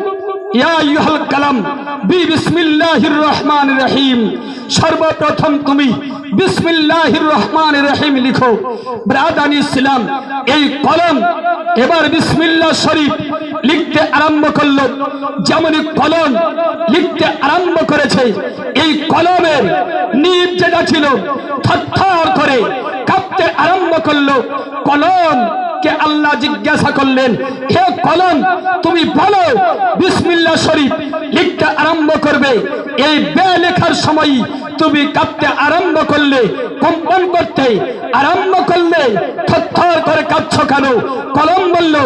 ইয়া আইয়ুহাল কালাম বিসমিল্লাহির রহমানির রহিম, সর্বপ্রথম তুমি বিসমিল্লাহির রহমানির রহিম লিখো। ব্রাদান ইসলাম, এই কলম এবার বিসমিল্লাহ শরীফ লিখতে আরম্ভ করলো। যেমন কলম লিখতে আরম্ভ করেছে, এই কলমের নিব যেটা ছিল থরথর করে কাঁপতে আরম্ভ করলো। কলম কে আল্লাহ জিজ্ঞাসা করলেন, হে কলম তুমি বলো বিসমিল্লাহ শরীফ লিখতে আরম্ভ করবে। এই বে লেখার সময় তুমি কাঁপতে আরম্ভ করলে, কম্পন করতে আরম্ভ করলে, থরথর করে কাঁপছো কেন? কলম বলল,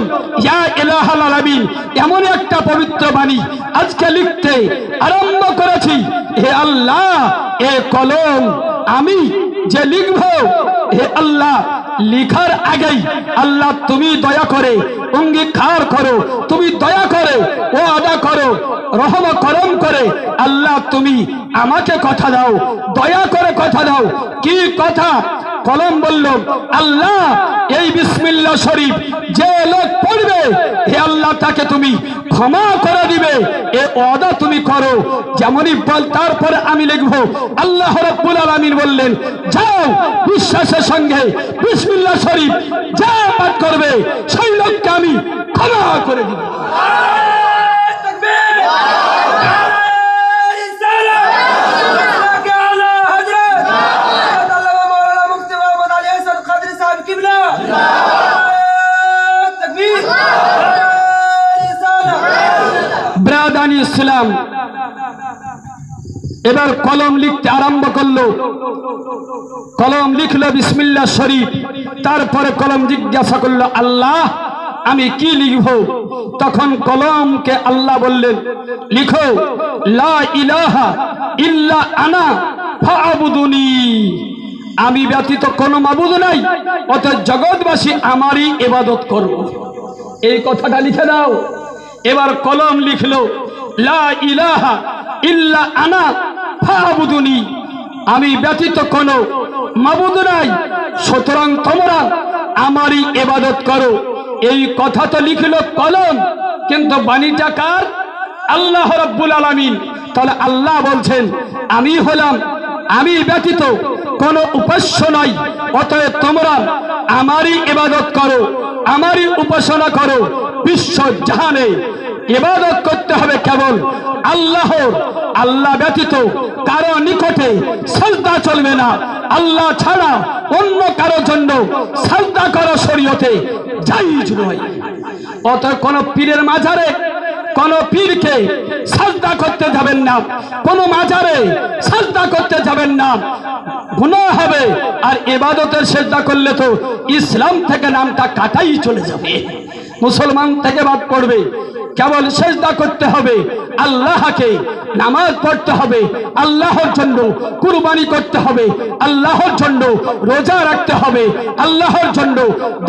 ইয়া ইলাহাল আলামিন, এমন একটা পবিত্র বাণী আজকে লিখতে আরম্ভ করেছি। হে আল্লাহ, এ কলম আমি যে লিখব, হে আল্লাহ লিখার আগেই আল্লাহ তুমি দয়া করে অঙ্গীকার করো, তুমি দয়া করে ও আদা করো, রহম করম করে আল্লাহ তুমি আমাকে কথা দাও, দয়া করে কথা দাও। কি কথা? কলম বলল, আল্লাহ এই বিসমিল্লাহ শরীফ যে লোক পড়বে, হে আল্লাহ তাকে তুমি ক্ষমা করে দিবে, এ ওয়াদা তুমি করো। যেমনই বল তারপরে আমি লিখবো। আল্লাহ রাব্বুল আলামিন বললেন, যাও বিশ্বাসের সঙ্গে বিসমিল্লাহ শরীফ যা পাঠ করবে সেই লোককে আমি ক্ষমা করে দিব। ব্রাদান ইসলাম এবার কলম লিখতে আরম্ভ করলো। কলম লিখলো বিসমিল্লাহ শরীফ। তারপরে কলম জিজ্ঞাসা করলো, আল্লাহ আমি কি লিখব? তখন কলমকে আল্লাহ বললেন, লিখো লা ইলাহা ইল্লা আনা ফাআবুদুনি, আমি ব্যতীত কোনো মাবুদ নাই, অতএব জগৎবাসী আমারই ইবাদত করব। এই কথাটা লিখে দাও। এবার কলম লিখলো লা ইলাহা ইল্লা আনা ফাআবুদুনি, আমি ব্যতীত কোনো মাবুদ নাই, সুতরাং তোমরা আমারই ইবাদত করো। এই কথা তো লিখলো কলম, কিন্তু বাণীটা কার? আল্লাহ রাব্বুল আলামিন। তাহলে আল্লাহ বলছেন, আমি ব্যতীত কোনো উপাস্য নাই, অতএব তোমরা আমারই ইবাদত করো, আমারই উপাসনা করো। বিশ্ব জাহানে ইবাদত করতে হবে কেবল আল্লাহর। আল্লাহ ব্যতীত কারো নিকটে সাজদা চলবে না। আল্লাহ ছাড়া অন্য কারো জন্য সাজদা করা শরীয়তে জায়েজ নয়। অতএব কোন পীরের মাজারে কোন পীরকে সাজদা করতে যাবেন না, কোন মাজারে সাজদা করতে যাবেন না, গুনাহ হবে। আর ইবাদতের সিজদা করলে তো ইসলাম থেকে নামটা কাটাই চলে যাবে, মুসলমান থেকে বাদ পড়বে। কেবল সিজদা করতে হবে আল্লাহকে, নামাজ পড়তে হবে আল্লাহর জন্য, কুরবানি করতে হবে আল্লাহর জন্য, রোজা রাখতে হবে আল্লাহর জন্য,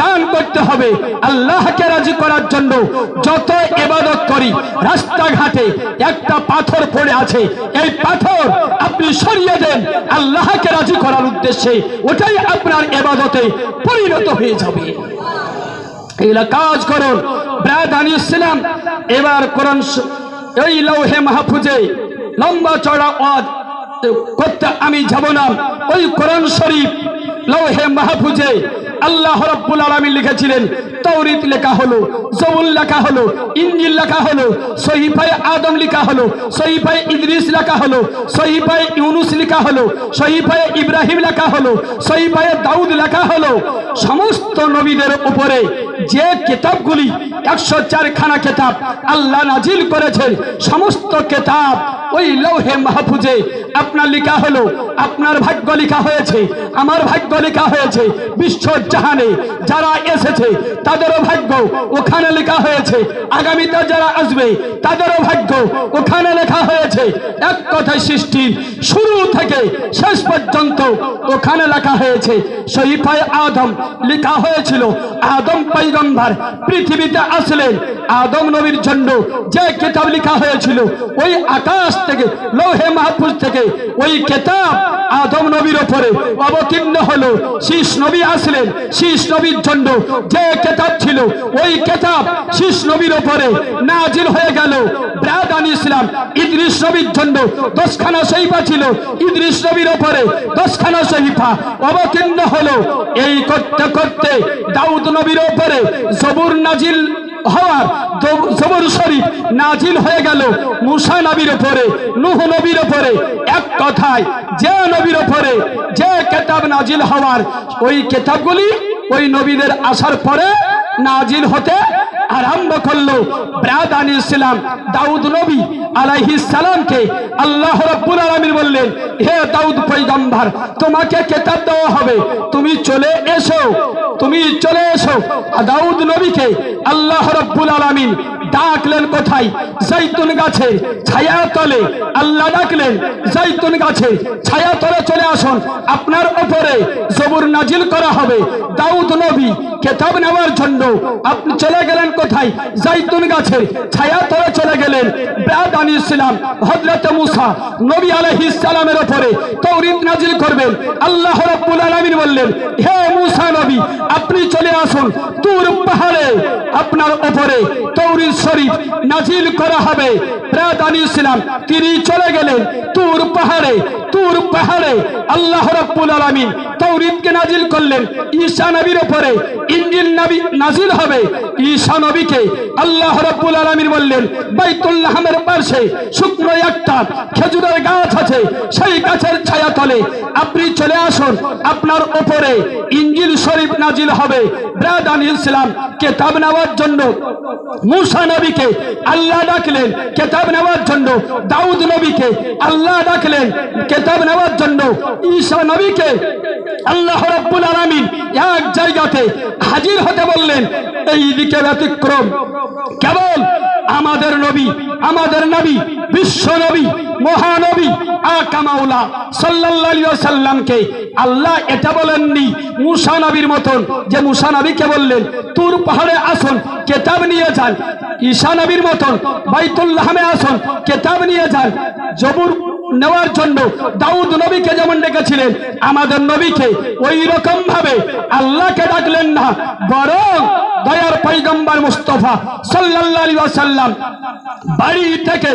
দান করতে হবে আল্লাহকে রাজি করার জন্য। যত ইবাদত করি, রাস্তাঘাটে একটা পাথর পড়ে আছে, এই পাথর আপনি সরিয়ে দেন আল্লাহকে রাজি করার উদ্দেশ্যে, ওটাই আপনার ইবাদতে পরিণত হয়ে যাবে। এগুলা কাজ করুন ব্রাদান ইসলাম। এবার কোরআন এই লৌহে মাহফুজে লম্বা চড়া ওয়াজ করতে আমি যাব না। ওই কোরআন শরীফ লৌহে মাহফুজে আল্লাহ রাব্বুল আলামিন লিখেছিলেন। তাওরাত লেখা হলো, জবুর লেখা হলো, ইনজিল লেখা হলো, সহিফায়ে আদম লেখা হলো, সহিফায়ে ইদ্রিস লেখা হলো, সহিফায়ে ইউনুস লেখা হলো, সহিফায়ে ইব্রাহিম লেখা হলো, সহিফায়ে দাউদ লেখা হলো। সমস্ত নবীদের উপরে যে কিতাবগুলি 104 খানা কিতাব আল্লাহ নাজিল করেছেন, সমস্ত কিতাব ওই লৌহে মাহফুজে আপনার লেখা হলো। আপনার ভাগ্য লেখা হয়েছে, আমার ভাগ্য লেখা হয়েছে, বিশ্ব জাহানে যারা এসেছে তাদেরও ভাগ্য ওখানে লেখা হয়েছে, আগামীতে যারা আসবে তাদেরও ভাগ্য ওখানে লেখা হয়েছে। এক কথায় সৃষ্টির শুরু থেকে শেষ পর্যন্ত ওখানে লেখা হয়েছে। সহিফায়ে আদম লেখা হয়েছিল, আদম পয়গম্বর পৃথিবীতে আসলেন, আদম নবীর জন্য যে কিতাব লেখা হয়েছিল ওই আকাশ থেকে লৌহে মাহফুজ থেকে ওই কিতাব আদম নবীর উপরে অবতীর্ণ হলো। শীষ নবী আসলেন, শীষ নবীর জন্য যে কিতাব ছিল ওই কিতাব শীষ নবীর উপরে নাজিল হয়ে গেল। ব্রাদান ইসলাম ইদ্রিস নবীর জন্য 10 খানা সহিফা ছিল, ইদ্রিস নবীর উপরে 10 খানা সহিফা অবতীর্ণ হলো। এই করতে করতে দাউদ নবীর উপরে জবুর নাজিল হওয়ার জবর শরীফ নাজিল হয়ে গেল মুসা নবীর উপরে, নূহ নবীর উপরে। এক কথায় যে নবীর উপরে যে কিতাব নাজিল হওয়ার ওই কিতাবগুলি ওই নবীদের আসার পরে নাজিল হতে আরম্ভ করলো। ব্রাদান ইসলাম দাউদ নবী আলাইহিস সালামকে আল্লাহ রাব্বুল আলামিন বললেন, হে দাউদ পয়গম্বর, তোমাকে কিতাব দেওয়া হবে, তুমি চলে এসো, তুমি চলে এসো। দাউদ নবীকে আল্লাহ রাব্বুল আলামিন ডাকলেন কোথায়? জৈতুন গাছের ছায়া তলে। আল্লাহ ডাকলেন, জৈতুন গাছের ছায়া তলে চলে আসুন, আপনার উপরে জবুর নাজিল করা হবে। দাউদ নবী কিতাব নেওয়ার জন্য আপনি চলে গেলেন কোথায়? জৈতুন গাছের ছায়া তলে চলে গেলেন। ব্রাদান ইসলাম হযরত মুসা নবী আলাইহিস সালামের উপরে তাওরাত নাজিল করবেন। আল্লাহ রাব্বুল আলামিন বললেন, হে মুসা নবী, আপনি চলে আসুন, তুর পাহাড়ে আপনার উপরে তাওরাত শরীফ নাজিল করা হবে। ব্রাদান ইসলাম তিনি চলে গেলেন তুর পাহাড়ে। তুর পাহাড়ে আল্লাহ রাব্বুল আলামিন তাওরাতকে নাজিল করলেন ঈসা নবীর উপরে। ইনজিল নবী নাজিল হবে। ঈসা নবীকে আল্লাহ রাব্বুল আলামিন বললেন, বাইতুল লাহমের পাশে শুকনো একটা খেজুরের গাছ আছে, সেই গাছের ছায়া তলে আপনি চলে আসুন, আপনার উপরে ইনজিল শরীফ নাজিল হবে। ব্রাদান ইসলাম কিতাব নেওয়ার জন্য মুসা নবীকে আল্লাহ ডাকলেন, কিতাব নেওয়ার জন্য দাউদ নবীকে আল্লাহ ডাকলেন, কিতাব নেওয়ার জন্য ঈসা নবীকে আল্লাহ রাব্বুল আলামিন এক জায়গাতে হাজির হতে বললেন। এই দিকে ব্যতিক্রম কেবল আমাদের নবী, আমাদের নবী, বিশ্ব নবী, মহানবী আকা মাওলা সাল্লাল্লাহু আলাইহি ওয়াসাল্লামকে আল্লাহ এটা বলেননি মুসা নবীর মতন, যে মুসা নবীকে বললেন তুর পাহাড়ে আসুন, কিতাব নিয়ে যান। ঈসা নবীর মতন বাইতুল লাহমে আসুন, কিতাব নিয়ে যান। জবুর নেওয়ার জন্য দাউদ নবীকে যেমন ডেকেছিলেন, আমাদের নবীকে ওই রকম ভাবে আল্লাহকে ডাকলেন না, বরং দয়ার পয়গম্বর মুস্তাফা সাল্লাল্লাহু আলাইহি ওয়াসাল্লাম বাড়ি থেকে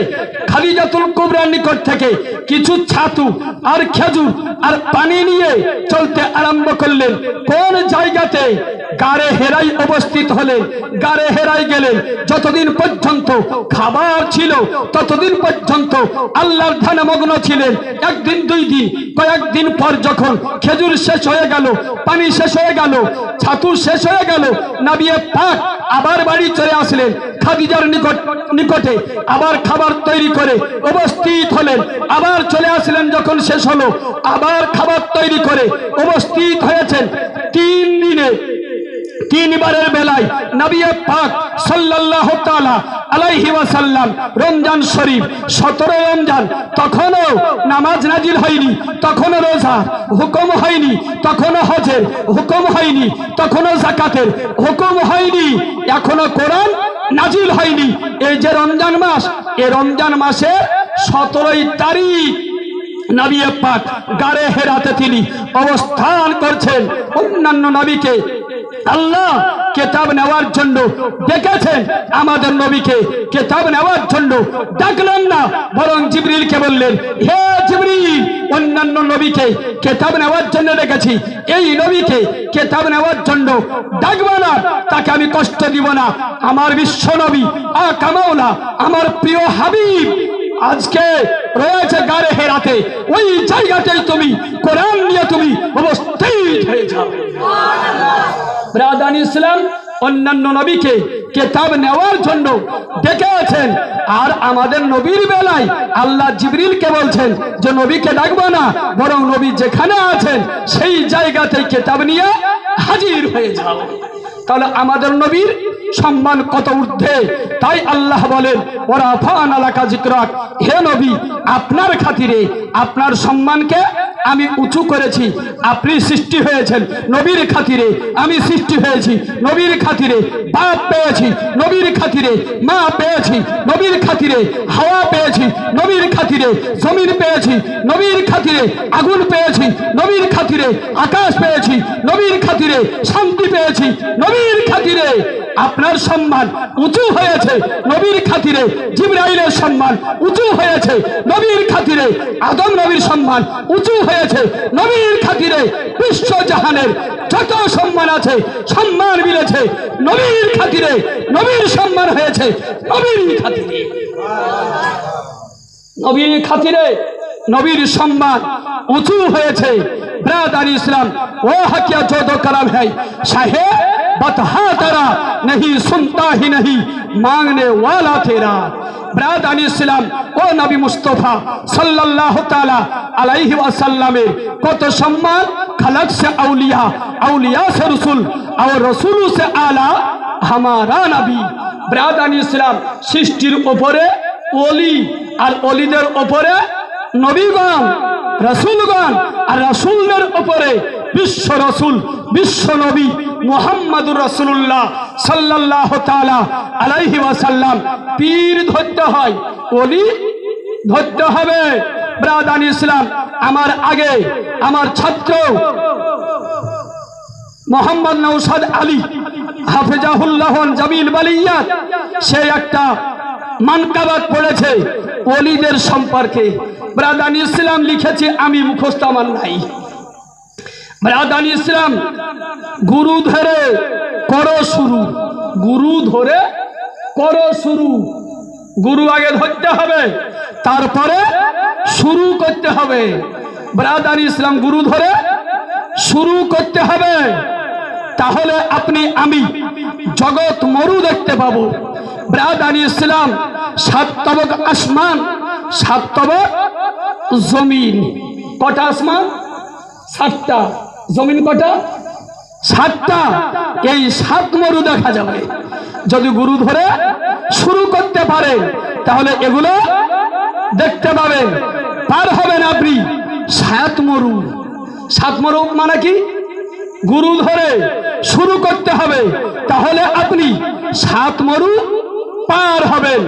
খাদিজাতুল কুবরার নিকট থেকে কিছু ছাতু আর খেজুর আর পানি নিয়ে চলতে আরম্ভ করলেন। কোন জায়গাতে? গারে হেরাই অবস্থিত হলেন। গারে হেরাই গেলেন। যতদিন পর্যন্ত খাবার ছিল ততদিন পর্যন্ত আল্লাহর ধ্যানে মগ্ন ছিলেন। একদিন, 2 দিন, কয়েকদিন পর যখন খেজুর শেষ হয়ে গেল, পানি শেষ হয়ে গেল, ছাতু শেষ হয়ে গেল, নবী পাক আবার বাড়ি চলে আসলেন। খাদিজার নিকটে আবার খাবার তৈরি করে উপস্থিত হলেন। আবার চলে আসলেন, যখন শেষ হলো আবার খাবার তৈরি করে উপস্থিত হয়েছেন। 3 দিনে 3 বারের বেলায় নবী পাক সাল্লাল্লাহু তাআলা আলাইহি ওয়াসাল্লাম রমজান শরীফ 17 রমজান, তখনও নামাজ নাজিল হয়নি, তখনও রোজা হুকুম হয়নি, তখনও হজের হুকুম হয়নি, তখনও যাকাতের হুকুম হয়নি, এখনো কোরআন নাজিল হয়নি। এই যে রমজান মাস, এই রমজান মাসে 17 তারিখ নবী পাক গারে হেরাতে তিনি অবস্থান করছেন। অন্যান্য নবীকে আল্লাহ কিতাব নেওয়ার জন্য ডেকেছেন, আমাদের নবীকে কিতাব নেওয়ার জন্য ডাকলেন না, বরং জিবরিলকে বললেন, হে জিবরিল, অন্যান্য নবীকে কিতাব নেওয়ার জন্য ডেকেছি, এই নবীকে কিতাব নেওয়ার জন্য ডাকবো না, তাকে আমি কষ্ট দিব না। আমার বিশ্ব নবী আকা মাওলা, আমার প্রিয় হাবিব আজকে রয়েছে গারে হেরাতে, ওই জায়গাতেই তুমি কোরআন নিয়ে তুমি উপস্থিত হয়ে যাও। ব্রাদার ইসলাম অন্যান্য নবীকে কিতাব নেওয়ার জন্য ডেকেছেন, আর আমাদের নবীর বেলায় আল্লাহ জিবরিলকে বলছেন যে নবীকে ডাকবো না, বরং নবী যেখানে আছেন সেই জায়গাতেই কিতাব নিয়ে হাজির হয়ে যাও। তাহলে আমাদের নবীর সম্মান কত ঊর্ধ্বে। তাই আল্লাহ বলেন, ওরা ফান আলাকা যিকরাক, হে নবী, আপনার খাতিরে আপনার সম্মানকে আমি উঁচু করেছি। আপনি সৃষ্টি হয়েছেন নবীর খাতিরে, আমি সৃষ্টি হয়েছি নবীর খাতিরে। বাপ পেয়েছি নবীর খাতিরে, মা পেয়েছি নবীর খাতিরে, হাওয়া পেয়েছি নবীর খাতিরে, জমিন পেয়েছি নবীর খাতিরে, আগুন পেয়েছি নবীর খাতিরে, আকাশ পেয়েছি নবীর খাতিরে, শান্তি পেয়েছি নবীর খাতিরে। আপনার সম্মান উঁচু হয়েছে নবীর খাতিরে, জিবরাইলের সম্মান উঁচু হয়েছে নবীর খাতিরে, আদম নবীর সম্মান উঁচু হয়েছে নবীর খাতিরে। বিশ্ব জাহানের যত সম্মান আছে সম্মান মিলেছে নবীর খাতিরে, নবীর সম্মান হয়েছে নবীর খাতিরে, নবীর খাতিরে নবীর সম্মান উঁচু হয়েছে। ব্রাদার ইসলাম ও হাকিয়া जो दो करम है शाहे बता तेरा नहीं सुनता ही नहीं मांगने वाला तेरा। ब्रादार इस्लाम ও নবী মুস্তাফা সাল্লাল্লাহু তাআলা আলাইহি ওয়াসাল্লামের কত সম্মান। खलक से औलिया, औलिया से रसूल और रसूल से आला हमारा नबी। ब्रादार इस्लाम সৃষ্টির উপরে ওলি, আর ওলিদের উপরে নবীগণ, রাসূলগণ, আর রাসূলদের উপরে বিশ্ব রাসূল, বিশ্ব নবী মুহাম্মদুর রাসূলুল্লাহ সাল্লাল্লাহু তাআলা আলাইহি ওয়াসাল্লাম। পীর ধরতে হয়, ওলি ধরতে হবে। ব্রাদার ইসলাম আমার আগে আমার ছাত্র মোহাম্মদ নওশাদ আলী হাফেজাহুল্লাহ জামিল বালিয়াত, সে একটা মানকাবাত পড়েছে ওলিদের সম্পর্কে। ব্রাদার ইসলাম লিখেছে, আমি মুখস্থ আমার নাই। ব্রাদার ইসলাম গুরু ধরে করো শুরু, গুরু ধরে করো শুরু। গুরু আগে ধরতে হবে, তারপরে শুরু করতে হবে। ব্রাদার ইসলাম গুরু ধরে শুরু করতে হবে, তাহলে আপনি আমি জগৎ মরু দেখতে পাবো। ব্রাদার ইসলাম 7 তবক আসমান, 7 তবক জমিন। কটা আসমান? 7টা। জমিন কটা? 7টা। এই 7 মরু দেখা যাবে যদি গুরু ধরে শুরু করতে পারে, তাহলে এগুলো দেখতে পাবেন। পার হবেন আপনি 7 মরু। 7 মরু মানে কি? গুরু ধরে শুরু করতে হবে, তাহলে আপনি 7 মরু পার হবেন।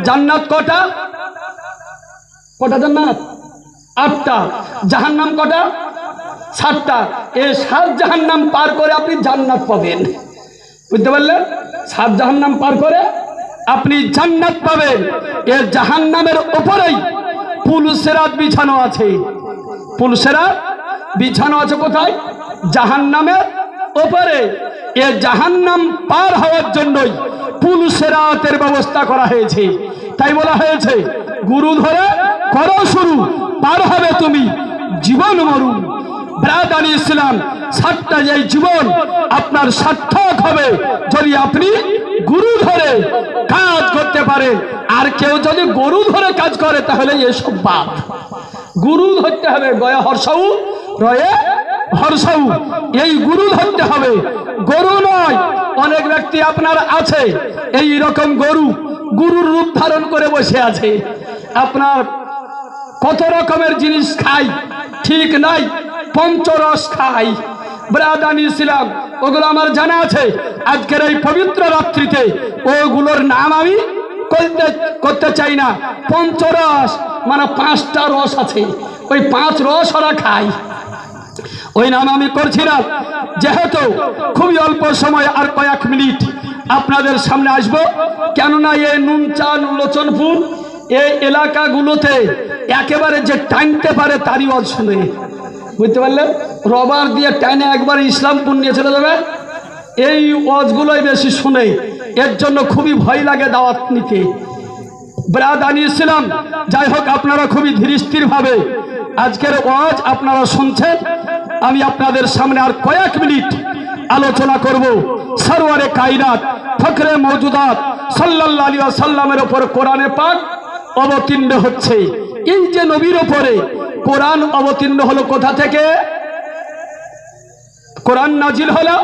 জান্নাত কটা? কটা জান্নাত? 8টা। জাহান্নাম কটা? 7টা। এই 7 জাহান্নাম পার করে আপনি জান্নাত পাবেন। বুঝতে পারলেন? 7 জাহান্নাম পার করে আপনি জান্নাত পাবেন। এই জাহান্নামের উপরেই পুলসিরাত বিছানো আছে। পুলসিরাত বিছানো আছে কোথায়? জাহান্নামের উপরে। এই জাহান্নাম পার হওয়ার জন্যই পুলসিরাতের ব্যবস্থা করা হয়েছে। তাই বলা হয়েছে, গুরু ধরে করো শুরু, পার হবে তুমি জীবন মরু। ব্রাদার ইসলাম 7টা এই জীবন আপনার সার্থক হবে যদি আপনি গুরু ধরে কাজ করতে পারেন। আর কেউ যদি গরু ধরে কাজ করে তাহলে এসব বাদ। গুরু ধরতে হবে, গয়া হর্ষৌ রয়ে হর্ষৌ, এই গুরু ধরতে হবে। গরু নয়, অনেক ব্যক্তি আপনার আছে এই রকম গরু, গুরুর রূপ ধারণ করে বসে আছে। আপনার কত রকমের জিনিস খাই, ঠিক নাই, পঞ্চরস খাই। ব্রাদার ইসলাম ওগুলো আমার জানা আছে। আজকের এই পবিত্র রাত্রিতে ওগুলোর নাম আমি করতে চাই না। পঞ্চরস মানে 5টা রস আছে, ওই 5 রস ওরা খায়। ওই নাম আমি করছি না, যেহেতু খুবই অল্প সময় আর কয়েক মিনিট আপনাদের সামনে আসবো। কেননা এই নুনচান লোচনপুর এই এলাকাগুলোতে একেবারে যে টানতে পারে তারই ওয়াজ শুনে, বুঝতে পারলেন? রবার দিয়ে টাইনে একবার ইসলামপুর নিয়ে চলে যাবে, এই ওয়াজগুলোই বেশি শুনে। এর জন্য খুবই ভয় লাগে দাওয়াত নিতে। ব্রাদানি ইসলাম, যাই হোক, আপনারা খুবই ধীরস্থির ভাবে আজকের ওয়াজ আপনারা শুনছেন। আমি আপনাদের সামনে আর কয়েক মিনিট আলোচনা করব সরওয়ারে কায়নাত ফখরে মওজুদাত সাল্লাল্লাহু আলাইহি ওয়াসাল্লামের উপর কোরআনে পাক অবতীর্ণ হচ্ছে। এই যে নবীর উপরে কোরআন অবতীর্ণ হলো, কোথা থেকে কোরআন নাজিল হলো?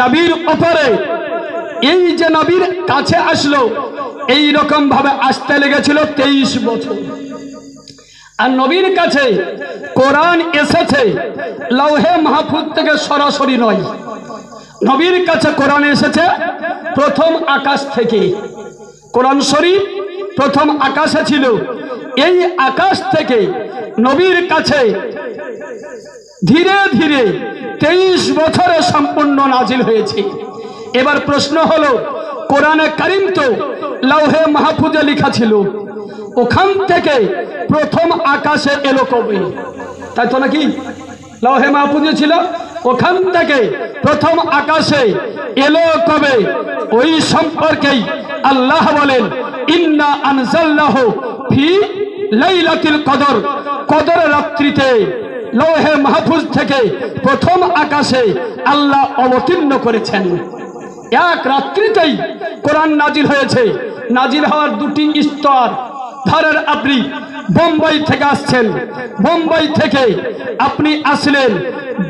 নবীর উপরে। এই যে নবীর কাছে আসলো, এই রকম ভাবে আসতে লেগেছিল 23 বছর। আর নবীর কাছে কোরআন এসেছে লৌহে মাহফুজ থেকে সরাসরি নয়, নবীর কাছে কোরআন এসেছে প্রথম আকাশ থেকে। কোরআন শরীফ প্রথম আকাশে ছিল, এই আকাশ থেকে নবীর কাছে ধীরে ধীরে 23 বছরে সম্পূর্ণ নাজিল হয়েছে। এবার প্রশ্ন হলো, কোরআনে কারীম তো লৌহে মাহফুজে লেখা ছিল, ওখান থেকে প্রথম আকাশে এলো কবে? তাই তো নাকি? লৌহে মাহফুজে ছিল, ওখান থেকে প্রথম আকাশে এলো কবে? ওই সম্পর্কেই আল্লাহ বলেন, ইন্না আনজালনাহু ফি লাইলাতুল কদর, কদর রাত্রিতে লৌহে মাহফুজ থেকে প্রথম আকাশে আল্লাহ অবতীর্ণ করেছেন। এক রাত্রিতেই কোরআন নাজিল হয়েছে। নাজিল হওয়ার দুটি স্তর। ধরেন আপনি বোম্বাই থেকে আসছেন, বোম্বাই থেকে আপনি আসলেন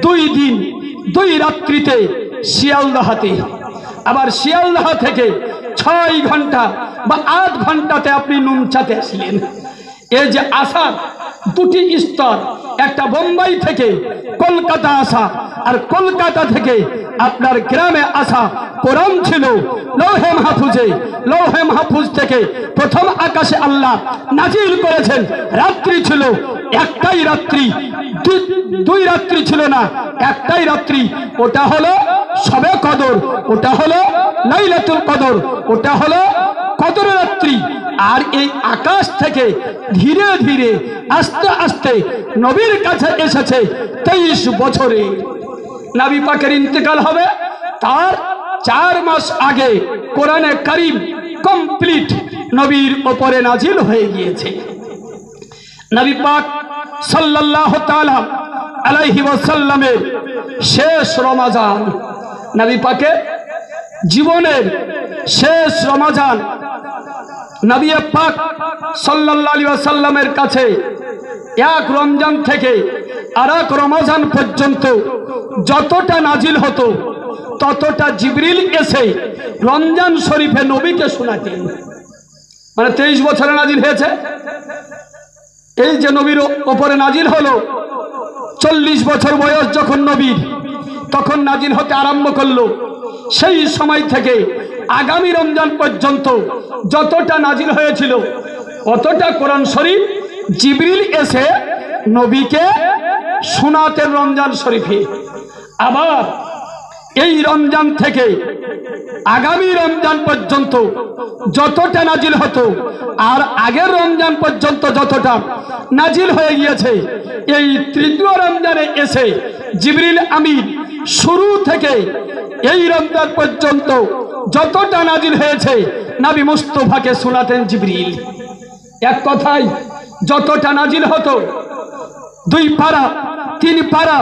2 দিন 2 রাত্রিতে শিয়ালদহাতে, আবার শিয়ালদহা থেকে 6 ঘন্টা বা 8 ঘন্টাতে আপনি নুনচাতে আসলেন। এই যে আসার দুটি স্তর, একটা বোম্বাই থেকে কলকাতা আসা, আর কলকাতা থেকে আপনার গ্রামে আসা। কোরআন ছিল লৌহে মাহফুজে, লৌহে মাহফুজ থেকে প্রথম আকাশে আল্লাহ নাজিল করেছেন। রাত্রি ছিল একটাই রাত্রি, 2 রাত্রি ছিল না, একটাই রাত্রি। ওটা হলো শবে কদর, ওটা হলো লাইলাতুল কদর, ওটা হলো কদর রাত্রি। আর এই আকাশ থেকে ধীরে ধীরে আস্তে আস্তে নবীর কাছে এসেছে 23 বছরে। নবী পাকের ইন্তেকাল হবে তার 4 মাস আগে কোরআনে কারীম কমপ্লিট নবীর উপরে নাজিল হয়ে গিয়েছে। নবী পাক সাল্লাল্লাহু তাআলা আলাইহি ওয়াসাল্লামের শেষ রমজান, নবী পাকের জীবনের শেষ রমজান, নবী পাক সাল্লাল্লাহু আলাইহি ওয়াসাল্লামের কাছে এক রমজান থেকে আরেক রমজান পর্যন্ত যতটা নাজিল হতো ততটা জিবরিল এসে রমজান শরীফে নবীকে শোনাতেন। মানে 23 বছরে নাজিল হয়েছে। এই যে নবীর উপরে নাজিল হলো, 40 বছর বয়স যখন নবীর, তখন নাজিল হতে আরম্ভ করলো। সেই সময় থেকে আগামী রমজান পর্যন্ত যতটা নাজিল হয়েছিল অতটা কোরআন শরীফ জিবরিল এসে নবীকে শোনাতেন রমজান শরীফে। আবার এই রমজান থেকে আগামী রমজান পর্যন্ত যতটা নাজিল হতো আর আগের রমজান পর্যন্ত যতটা নাজিল হয়ে গিয়েছে, এই তৃতীয় রমজানে এসে জিবরিল আমিন শুরু থেকে এই রমজান পর্যন্ত যতটা নাজিল হয়েছে নবী মুস্তাফাকে শোনাতেন জিবরিল। এক কথায় যতটা নাজিল হতো, 2 পারা 3 পারা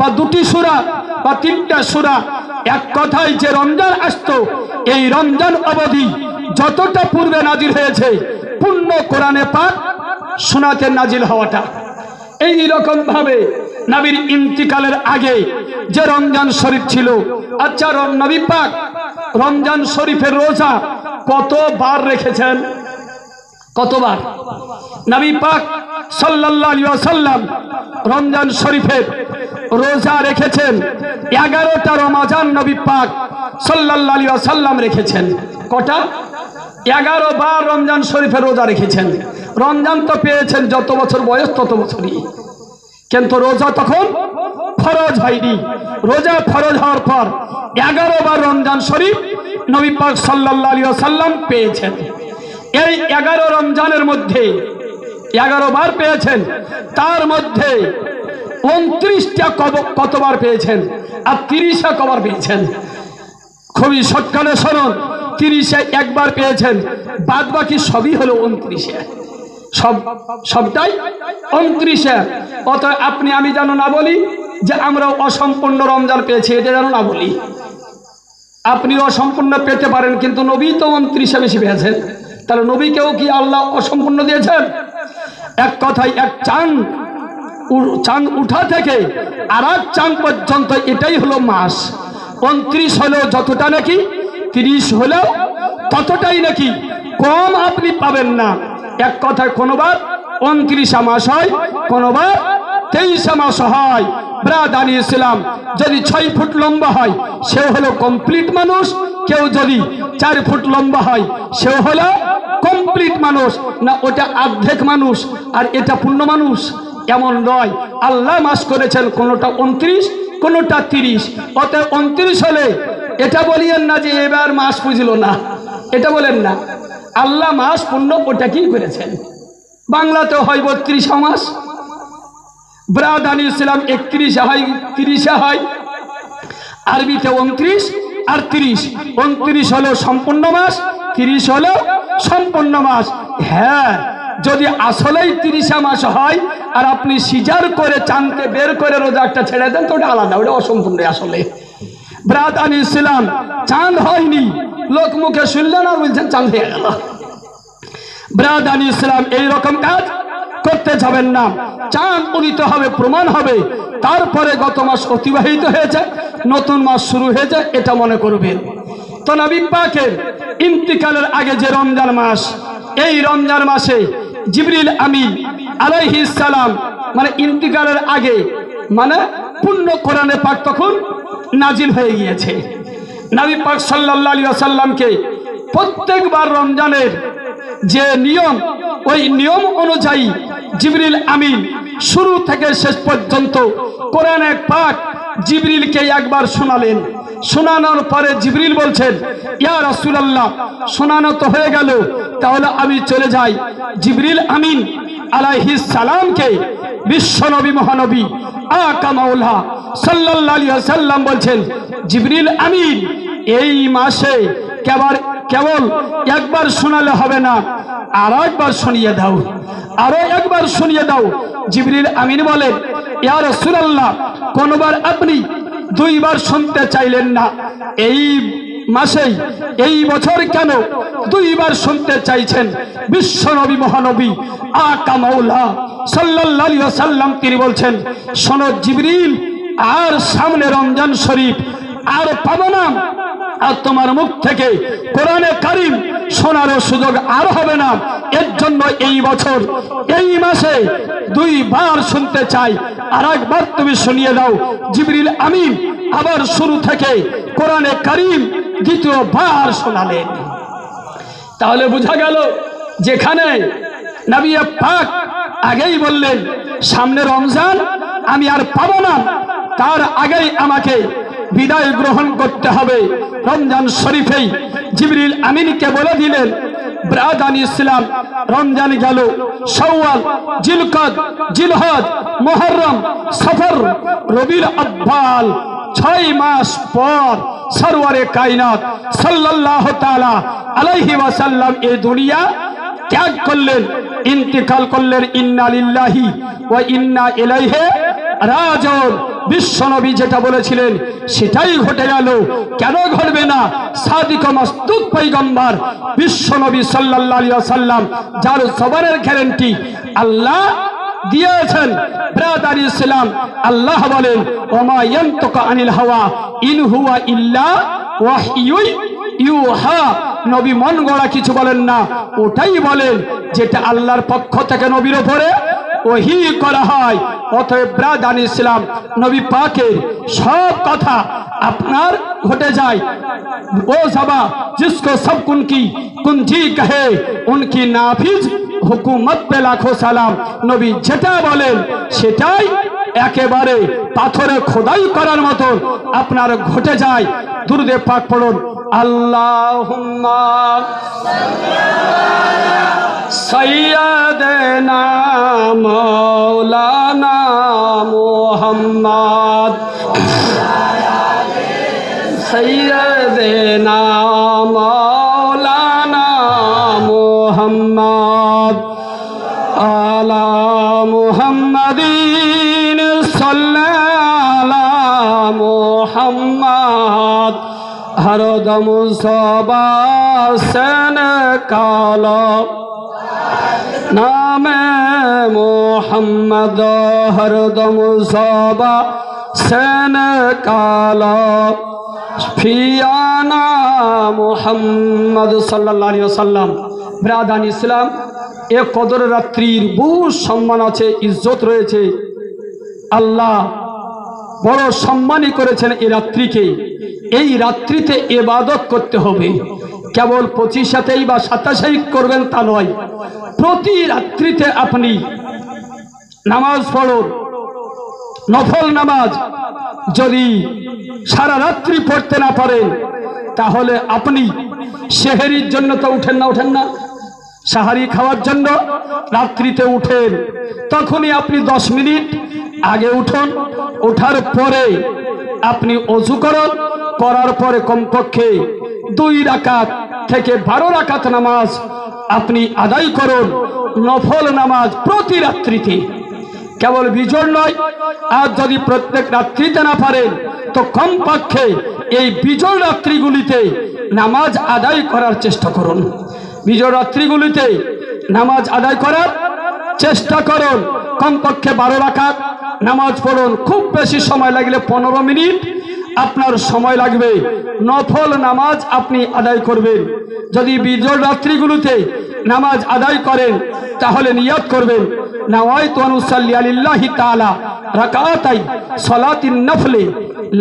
বা 2টি সূরা বা 3টা সূরা, এক কথায় যে রমজান আসতো এই রমজান অবধি যতটা পূর্বে নাজিল হয়েছে পূর্ণ কোরআনে পাক শোনাতেন নাজিল হওয়াটা। এই রকম ভাবে নবীর ইন্তিকালের আগে যে রমজান শরীফ ছিল, আচ্ছা নবী পাক রমজান শরীফের রোজা কতবার রেখেছেন? কতবার? নবী পাক সাল্লাল্লাহু আলাইহি ওয়াসাল্লাম রমজান শরীফের রোজা রেখেছেন 11টা রমজান। নবী পাক সাল্লাল্লাহু আলাইহি ওয়াসাল্লাম রেখেছেন কটা? 11 বার রমজান শরীফের রোজা রেখেছেন। রমজান তো পেয়েছেন যত বছর বয়স তত বছরই, কিন্তু রোজা তখন ফরজ হয়নি। রোজা ফরজ হওয়ার পর 11 বার রমজান শরীফ নবী পাক সাল্লাল্লাহু আলাইহি ওয়াসাল্লাম পেয়েছেন। এই 11 রমজানের মধ্যে 11 বার পেয়েছেন, তার মধ্যে 29টা কতবার পেয়েছেন আর 30টা কবার পেয়েছেন? খুবই সৎকালে শুনুন, 30-এ একবার পেয়েছেন, বাদ বাকি সবই হলো 29-এ, সবটাই 29-এ। অতএব আপনি আমি যেন না বলি যে আমরা অসম্পূর্ণ রমজান পেয়েছি, এটা যেন না বলি। আপনি অসম্পূর্ণ পেতে পারেন, কিন্তু নবী তো 29-এ বেশি পেয়েছেন। তাহলে নবীকেও কি আল্লাহ অসম্পূর্ণ দিয়েছেন? এক কথায় এক চাঁদ উঠা থেকে আর এক চাঁদ পর্যন্ত এটাই হলো মাস। 29 হলেও যতটা নাকি, 30 হলেও ততটাই নাকি, কম আপনি পাবেন না। এক কথায় কোনোবার 29 মাস হয়, কোনোবার 23 মাস হয়। ব্রাদানি ইসলাম, যদি 6 ফুট লম্বা হয় সেও হলো কমপ্লিট মানুষ, কেউ যদি 4 ফুট লম্বা হয় সেও হলো কমপ্লিট মানুষ। না ওটা অর্ধেক মানুষ আর এটা পূর্ণ মানুষ, এমন নয়। আল্লাহ মাস করেছেন কোনোটা 29, কোনোটা 30। অতএব 29 হলে এটা বলিয়েন না যে এবার মাস বুঝলো না, এটা বলেন না। আল্লাহ মাস পূর্ণ ওটা কি করেছেন। বাংলাতে হয় 32 মাস, ব্রাদানি ইসলাম 31 হয়, 30 হয়, আরবিতে 29 আর 30। 29 হলো সম্পূর্ণ মাস, 30 হলো সম্পূর্ণ মাস। হ্যাঁ, যদি আসলেই 30 মাস হয় আর আপনি সিজার করে চাঁদকে বের করে রোজা একটা ছেড়ে দেন তো ওটা আলাদা, ওটা অসম্পূর্ণ। আসলে ব্রাদানি ইসলাম চাঁদ হয়নি, লোক মুখে শুনলেন আর বলছেন চাঁদ হয়ে গেল। ব্রাদানি ইসলাম এইরকম কাজ করতে যাবেন না। চাঁদ উদিত হবে, প্রমাণ হবে, তারপরে গত মাস অতিবাহিত হয়েছে, নতুন মাস শুরু হয়েছে, এটা মনে করবেন। তো নবী পাকের ইন্তিকালের আগে যে রমজান মাস, এই রমজান মাসে জিবরিল আমিন আলাইহিস সালাম, মানে ইন্তিকালের আগে, মানে পূর্ণ কোরআনে পাক তখন নাজিল হয়ে গিয়েছে। নবী পাক সাল্লাল্লাহু আলাইহি ওয়াসাল্লামকে প্রত্যেকবার রমজানের যে নিয়ম, ওই নিয়ম অনুযায়ী জিবরিল আমিন শুরু থেকে শেষ পর্যন্ত কোরআনে পাক জিবরিলকে একবার শোনালেন। শোনানোর পরে জিবরিল বলছেন, ইয়া রাসূলুল্লাহ, শোনানো তো হয়ে গেল, তাহলে আমি চলে যাই। জিবরিল আমিন আলাইহিস সালামকে বিশ্বনবী মহানবী আকা মাওলা সাল্লাল্লাহু আলাইহি ওয়াসাল্লাম বলছেন, জিবরিল আমিন এই মাসে কেবল একবার শোনালে হবে না, আর একবার শুনিয়ে দাও, আরো একবার শুনিয়ে দাও। জিবরিল আমিন বলেন, ইয়া রাসূলুল্লাহ, কোনবার আপনি 2 বার শুনতে চাইলেন না, এই মাসেই, এই বছর কেন 2 বার শুনতে চাইছেন? বিশ্বনবী মহানবী আকা মাওলা সাল্লাল্লাহু আলাইহি ওয়াসাল্লাম তিনি বলছেন, শোনো জিবরিল, আর সামনে রমজান শরীফ আর পাবো না, আর তোমার মুখ থেকে কোরআনে কারীম শোনার সুযোগ আর হবে না। এর জন্য এই বছর এই মাসে 2 বার শুনতে চাই, আর একবার তুমি শুনিয়ে দাও। জিবরিল আমিন আবার শুরু থেকে কোরআনে কারীম 2য় বার শোনালেন। তাহলে বোঝা গেল, যেখানে নবী পাক আগেই বললেন সামনে রমজান আমি আর পাবো না, তার আগেই আমাকে বিদায় গ্রহণ করতে হবে। রমজান শরীফেই জিবরিল আমিনকে বলে দিলেন, ব্রাদানি ইসলাম, রমজান গেল, শাওয়াল, জিলকদ, জিলহজ, মুহররম, সফর, রবিউল আউয়াল, 6 মাস পর সরওয়ারে কায়নাত সাল্লাল্লাহু তাআলা আলাইহি ওয়াসাল্লাম এই দুনিয়া ত্যাগ করলেন, ইন্তিকাল করলেন। ইন্না লিল্লাহি ওয়া ইন্না ইলাইহি রাজিউন। বিশ্বনবী যেটা বলেছিলেন সেটাই ঘটে গেল। কেন ঘটবে না? সাদিক মাসদুক পয়গম্বর বিশ্বনবী সাল্লাল্লাহু আলাইহি ওয়াসাল্লাম, যার জবানের গ্যারান্টি আল্লাহ দিয়েছেন। ব্রাদার ইসলাম, আল্লাহ বলেন, ওমা ইয়ানতুকু আনিল হাওয়া ইন হুয়া ইল্লা ওয়াহয়ু ইউহা। নবী মন গড়া কিছু বলেন না, ওটাই বলেন যেটা আল্লাহর পক্ষ থেকে নবীর উপরে ওহী করা হয়। অতএব ব্রাদার ইসলাম, নবী পাকের সব কথা আপনার ঘটে যায়। ও সবা जिसको सब कुनकी कुंजी कहे उनकी नाफिज हुकूमत पे लाखों सालाम। नबी যেটা বলেন সেটাই একেবারে পাথরে খোদাই করার মতো আপনার ঘটে যায়। দুরূদে পাক পড়ুন, আল্লাহুম্মা সাইয়্যিদানা মাওলানা মুহাম্মদ সাইয়্যিদানা মাওলানা মুহাম্মদ আলা মুহাম্মাদিন সাল্লাল্লাহু মুহাম্মদ হরদম সবাসন কালো নামে মুহাম্মদ হরদম সবাসন কালো ফিয়ানা মুহাম্মদ সাল্লাল্লাহু আলাইহি ওয়াসাল্লাম। ব্রাদান ইসলাম, এ কদর রাত্রির বহু সম্মান আছে, ইজ্জত রয়েছে। আল্লাহ বড় সম্মানই করেছেন এই রাত্রিকে। এই রাত্রিতে ইবাদত করতে হবে, কেবল 25 বা 27 করবেন তা নয়। প্রতি রাত্রিতে আপনি নামাজ পড়ুন, নফল নামাজ। যদি সারা রাত্রি পড়তে না পারেন তাহলে আপনি সেহরির জন্য তো উঠেন না, সাহারি খাওয়ার জন্য রাত্রিতে উঠেন, তখনই আপনি 10 মিনিট আগে উঠুন। ওঠার পরে আপনি ওযু করুন, করার পরে কমপক্ষে 2 রাকাত থেকে 12 রাকাত নামাজ আপনি আদায় করুন, নফল নামাজ প্রতি রাত্রিতে, কেবল বিজোড় নয়। আর যদি প্রত্যেক রাত্রিতে না পারেন তো কমপক্ষে এই বিজোড় রাত্রিগুলিতে নামাজ আদায় করার চেষ্টা করুন। বিজোড় রাত্রিগুলিতে নামাজ আদায় করার চেষ্টা করুন। কমপক্ষে 12 রাকাত নামাজ পড়ুন। খুব বেশি সময় লাগলে 15 মিনিট আপনার সময় লাগবে, নফল নামাজ আপনি আদায় করবেন। যদি বিজোড় রাত্রিগুলোতে নামাজ আদায় করেন তাহলে নিয়ত করবেন, নাওয়াইতু আন উসাল্লি লিল্লাহি তাআলা রাকাতাই সালাতিন নফলে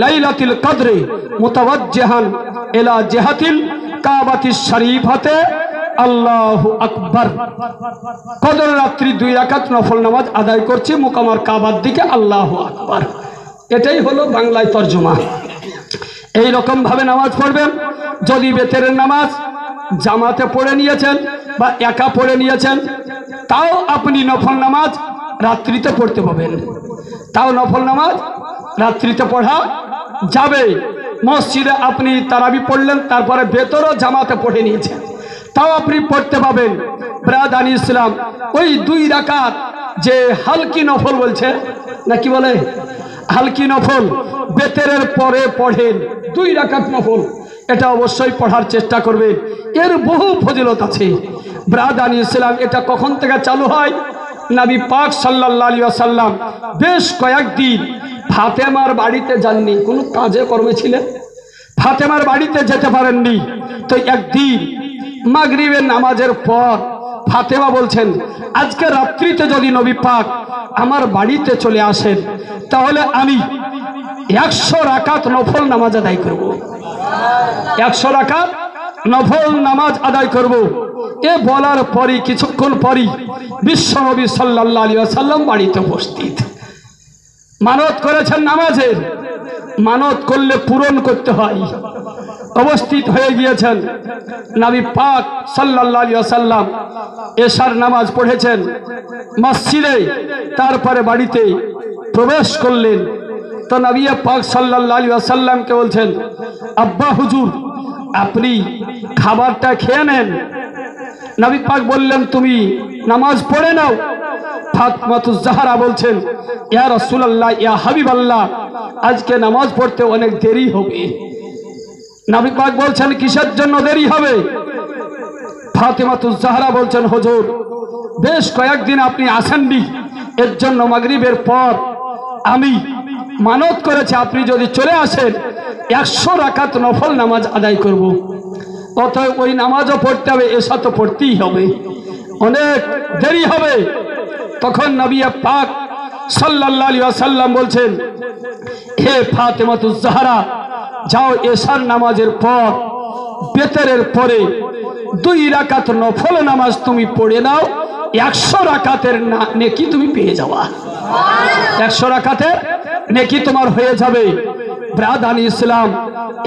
লাইলাতুল কদরে মুতাওয়াজ্জিহান ইলা জিহাতিল কাবাতিশ শরীফাতে আল্লাহু আকবার। কদর রাত্রি 2 রাকাত নফল নামাজ আদায় করছি মুকামার কাবার দিকে, আল্লাহু আকবার। এটাই হলো বাংলায় তর্জমা। এই রকম ভাবে নামাজ পড়বেন। যদি বেতেরের নামাজ জামাতে পড়ে নিয়েছেন বা একা পড়ে নিয়েছেন, তাও আপনি নফল নামাজ রাত্রিতে পড়তে পাবেন, তাও নফল নামাজ রাত্রিতে পড়া যাবে। মসজিদে আপনি তারাবি পড়লেন, তারপরে বেতরও জামাতে পড়ে নিয়েছেন, তাও আপনি পড়তে পাবেন। ব্রাদান ইসলাম, ওই 2 রাকাত যে হালকি নফল বলছে না, কি বলে হালকি নফল, বেতেরের পরে পড়েন 2 রাকাত নফল, এটা অবশ্যই পড়ার চেষ্টা করবে। এর বহু ফজিলত আছে। ব্রাদান ইসলাম, এটা কখন থেকে চালু হয়? নবী পাক সাল্লাল্লাহু আলাইহি ওয়াসাল্লাম বেশ কয়েকদিন ফাতেমার বাড়িতে যাননি, কোনো কাজে কর্মে ছিলেন, ফাতেমার বাড়িতে যেতে পারেননি। তো একদিন মাগরিবের নামাজের পর ফাতেমা বলছেন, আজকে রাত্রিতে যদি নবী পাক আমার বাড়িতে চলে আসেন তাহলে আমি 100 রাকাত নফল নামাজ আদায় করব, 100 রাকাত নফল নামাজ আদায় করব। এ বলার পরই কিছুক্ষণ পরই বিশ্বনবী সাল্লাল্লাহু আলাইহি ওয়াসাল্লাম বাড়িতে উপস্থিত। মানত করেছেন নামাজের, মানত করলে পূরণ করতে হয়। উপস্থিত হয়ে গিয়েছেন নবী পাক সাল্লাল্লাহু আলাইহি ওয়াসাল্লাম, এশার নামাজ পড়েছেন মসজিদে, তারপরে বাড়িতে প্রবেশ করলেন। তো নবী পাক সাল্লাল্লাহু আলাইহি ওয়াসাল্লামকে বলছেন, আব্বা হুজুর আপনি খাবারটা খেয়ে নেন। নবী পাক বললেন, তুমি নামাজ পড়ে নাও। ফাতেমাতুজ জাহরা বলছেন, ইয়া রাসূলুল্লাহ, ইয়া হাবিবাল্লাহ, আজকে নামাজ পড়তে অনেক দেরি হবে। নবী পাক বলছেন, কিসের জন্য দেরি হবে? ফাতেমাতুজ জাহরা বলছেন, হুজুর বেশ কয়েকদিন আপনি আসেননি, এর জন্য মাগরিবের পর আমি মানত করেছি আপনি যদি চলে আসেন 100 রাকাত নফল নামাজ আদায় করব। অতএব ওই নামাজও পড়তে হবে, এসা তো পড়তেই হবে, অনেক দেরি হবে। তখন নবী পাক সাল্লাল্লাহু আলাইহি ওয়াসাল্লাম বলছেন, হে ফাতেমাতুজ জাহরা, যাও এশার নামাজের পর বেতরের পরে 2 রাকাত নফল নামাজ তুমি পড়ে নাও, 100 রাকাতের নেকি তুমি পেয়ে যাওয়া। 100 রাকাতের নেকি তোমার হয়ে যাবে। ব্রাদানি ইসলাম,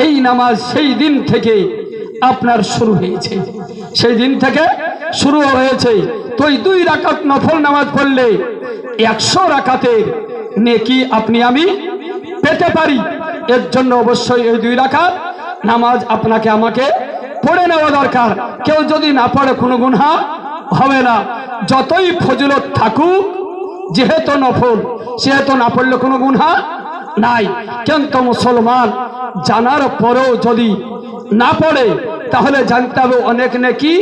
এই নামাজ সেই দিন থেকে আপনার শুরু হয়েছে, সেই দিন থেকে শুরু হয়েছে। তো এই 2 রাকাত নফল নামাজ পড়লে 100 রাকাতের নেকি আপনি আমি পেতে পারি। এর জন্য অবশ্যই এই 2 রাকাত নামাজ আপনাকে আমাকে পড়ে নেওয়া দরকার। কেউ যদি না পড়ে কোনো গুনাহ হবে না, যতই ফজিলত থাকুক, যেহেতু নফল সেহেতু না পড়লে কোনো গুনাহ নাই। কিন্তু মুসলমান জানার পরেও যদি না পড়ে তাহলে জানতে হবে অনেক নেকি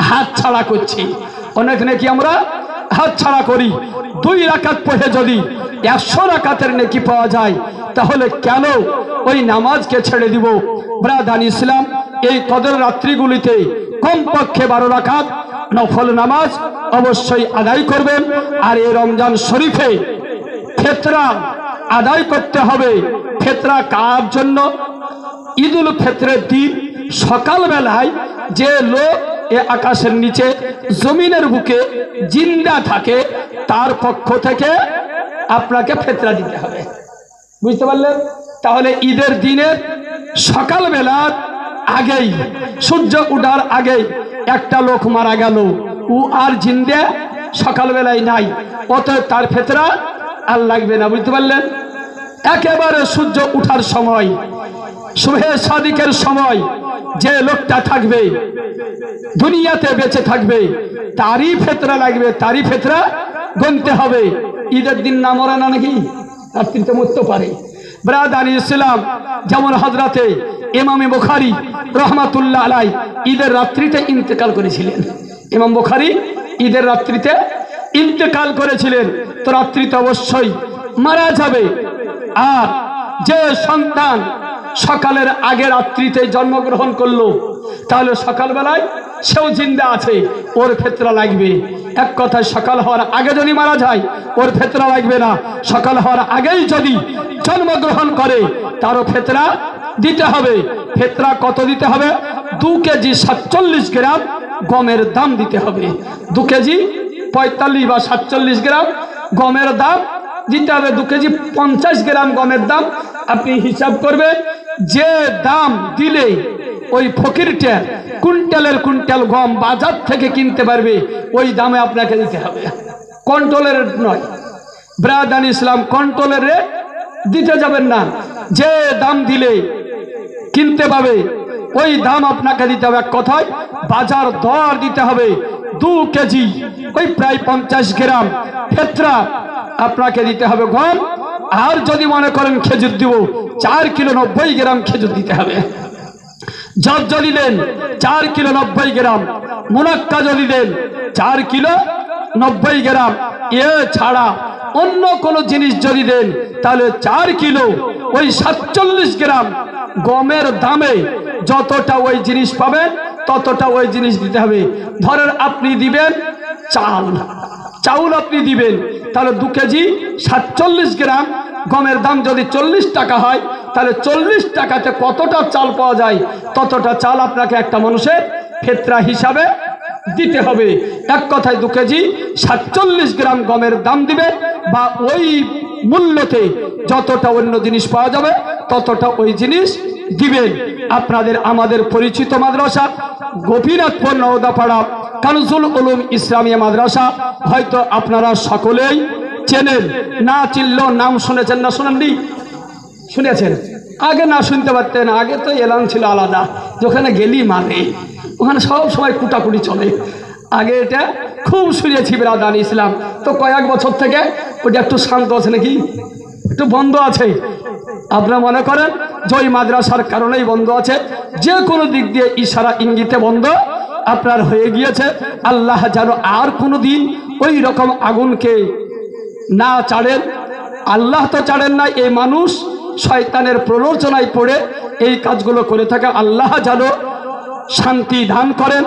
হাত ছাড়া করছি, অনেক নেকি আমরা হাত ছাড়া করি। 2 রাকাত পড়ে যদি 100 রাকাতের নেকি পাওয়া যায় তাহলে কেন ওই নামাজকে ছেড়ে দিব? ব্রাদান ইসলাম, এই কদর রাত্রিগুলিতে কমপক্ষে 12 রাকাত নফল নামাজ অবশ্যই আদায় করবেন। আর এই রমজান শরীফে ফিতরা আদায় করতে হবে। ফিতরা কার জন্য? ঈদুল ফিতরের দিন সকালবেলায় যে লোক এ আকাশের নিচে জমিনের বুকে জিন্দা থাকে তার পক্ষ থেকে আপনাকে ফিতরা দিতে হবে। বুঝতে পারলেন? তাহলে ঈদের দিনের সকালবেলার আগেই, সূর্য ওঠার আগেই একটা লোক মারা গেল, ও আর জিন্দা সকালবেলায় নাই, অতএব তার ফিতরা আর লাগবে না। বুঝতে পারলেন? একেবারে সূর্য ওঠার সময়, সুবহে সাদিকের সময় যে লোকটা থাকবে, দুনিয়াতে বেঁচে থাকবে, তারই ফিতরা লাগবে, তারই ফিতরা গুনতে হবে। ঈদের দিন না মরে না নাকি? রাত্রিতে মরতে পারে। ব্রাদানি ইসলাম, যেমন হযরতে ইমাম বুখারী রাহমাতুল্লাহ আলাইহি ঈদের রাত্রিতে ইন্তেকাল করেছিলেন। ইমাম বুখারী ঈদের রাত্রিতে ইন্তেকাল করেছিলেন। তো রাত্রিতে অবশ্যই মারা যাবে। আর যে সন্তান সকালের আগে রাত্রিতে জন্মগ্রহণ করলো তাহলে সকালবেলায় সেও জিন্দা আছে, ওর ফিতরা লাগবে। এক কথায় সকাল হওয়ার আগে যদি মারা যায় ওর ফিতরা লাগবে না, সকাল হওয়ার আগেই যদি জন্মগ্রহণ করে তারও ফিতরা দিতে হবে। ফিতরা কত দিতে হবে? 2 কেজি 47 গ্রাম গমের দাম দিতে হবে। 2 কেজি 45 বা 47 গ্রাম গমের দাম দিতে হবে। 2 কেজি 50 গ্রাম গমের দাম আপনি হিসাব করবেন। যে দাম দিলে ওই ফকিরটা কুইন্টালের কুইন্টাল গম বাজার থেকে কিনতে পারবে, ওই দামে আপনাকে দিতে হবে। কন্ট্রোলের রেট নয়। ব্রাদান ইসলাম, কন্ট্রোলের রেট দিতে যাবেন না। যে দাম দিলে কিনতে পাবে ওই দাম আপনাকে দিতে হবে। এক কথায় বাজার দর দিতে হবে। 2 কেজি ওই প্রায় 50 গ্রাম ফিতরা আপনাকে দিতে হবে গম। আর যদি মনে করেন খেজুর দিব, 4 কিলো 90 গ্রাম খেজুর দিতে হবে। জব যদি দেন 4 কিলো 90 গ্রাম, মুনাক্কা যদি দেন 4 কিলো 90 গ্রাম, এ ছাড়া অন্য কোনো জিনিস যদি দেন তাহলে 4 কিলো ওই 47 গ্রাম গমের দামে যতটা ওই জিনিস পাবেন ততটা ওই জিনিস দিতে হবে। ধরেন আপনি দিবেন চাউল আপনি দিবেন, তাহলে 2 কেজি 47 গ্রাম গমের দাম যদি 40 টাকা হয় তাহলে 40 টাকাতে কতটা চাল পাওয়া যায় ততটা চাল আপনাকে একটা মানুষের ফিতরা হিসাবে দিতে হবে। এক কথায় 2 কেজি 47 গ্রাম গমের দাম দিবে, বা ওই মূল্যতে যতটা অন্য জিনিস পাওয়া যাবে ততটা ওই জিনিস দিবেন। আপনাদের আমাদের পরিচিত মাদ্রাসা গোপীনাথপুর নওদাপাড়া কানজুল উলুম ইসলামিয়া মাদ্রাসা হয়তো আপনারা সকলেই চেনেন, না চিনলেও নাম শুনেছেন না শুনেননি? শুনেছেন? আগে না শুনতে পারতেন, আগে তো এলান ছিল আলাদা, যেখানে গেলি মানে ওখানে সব সময় কুটাকুটি চলে। আগে এটা খুব শুনেছি ব্রাদান ইসলাম। তো কয়েক বছর থেকে ওটা একটু শান্ত আছে নাকি, একটু বন্ধ আছে। আপনারা মনে করেন যে ওই মাদ্রাসার কারণেই বন্ধ আছে, যে কোনো দিক দিয়ে ইশারা ইঙ্গিতে বন্ধ আপনার হয়ে গিয়েছে। আল্লাহ যেন আর কোনো দিন ওই রকম আগুনকে না চাড়েন। আল্লাহ তো চাড়েন না, এই মানুষ শয়তানের প্ররোচনায় পড়ে এই কাজগুলো করে থাকে। আল্লাহ যেন শান্তি দান করেন,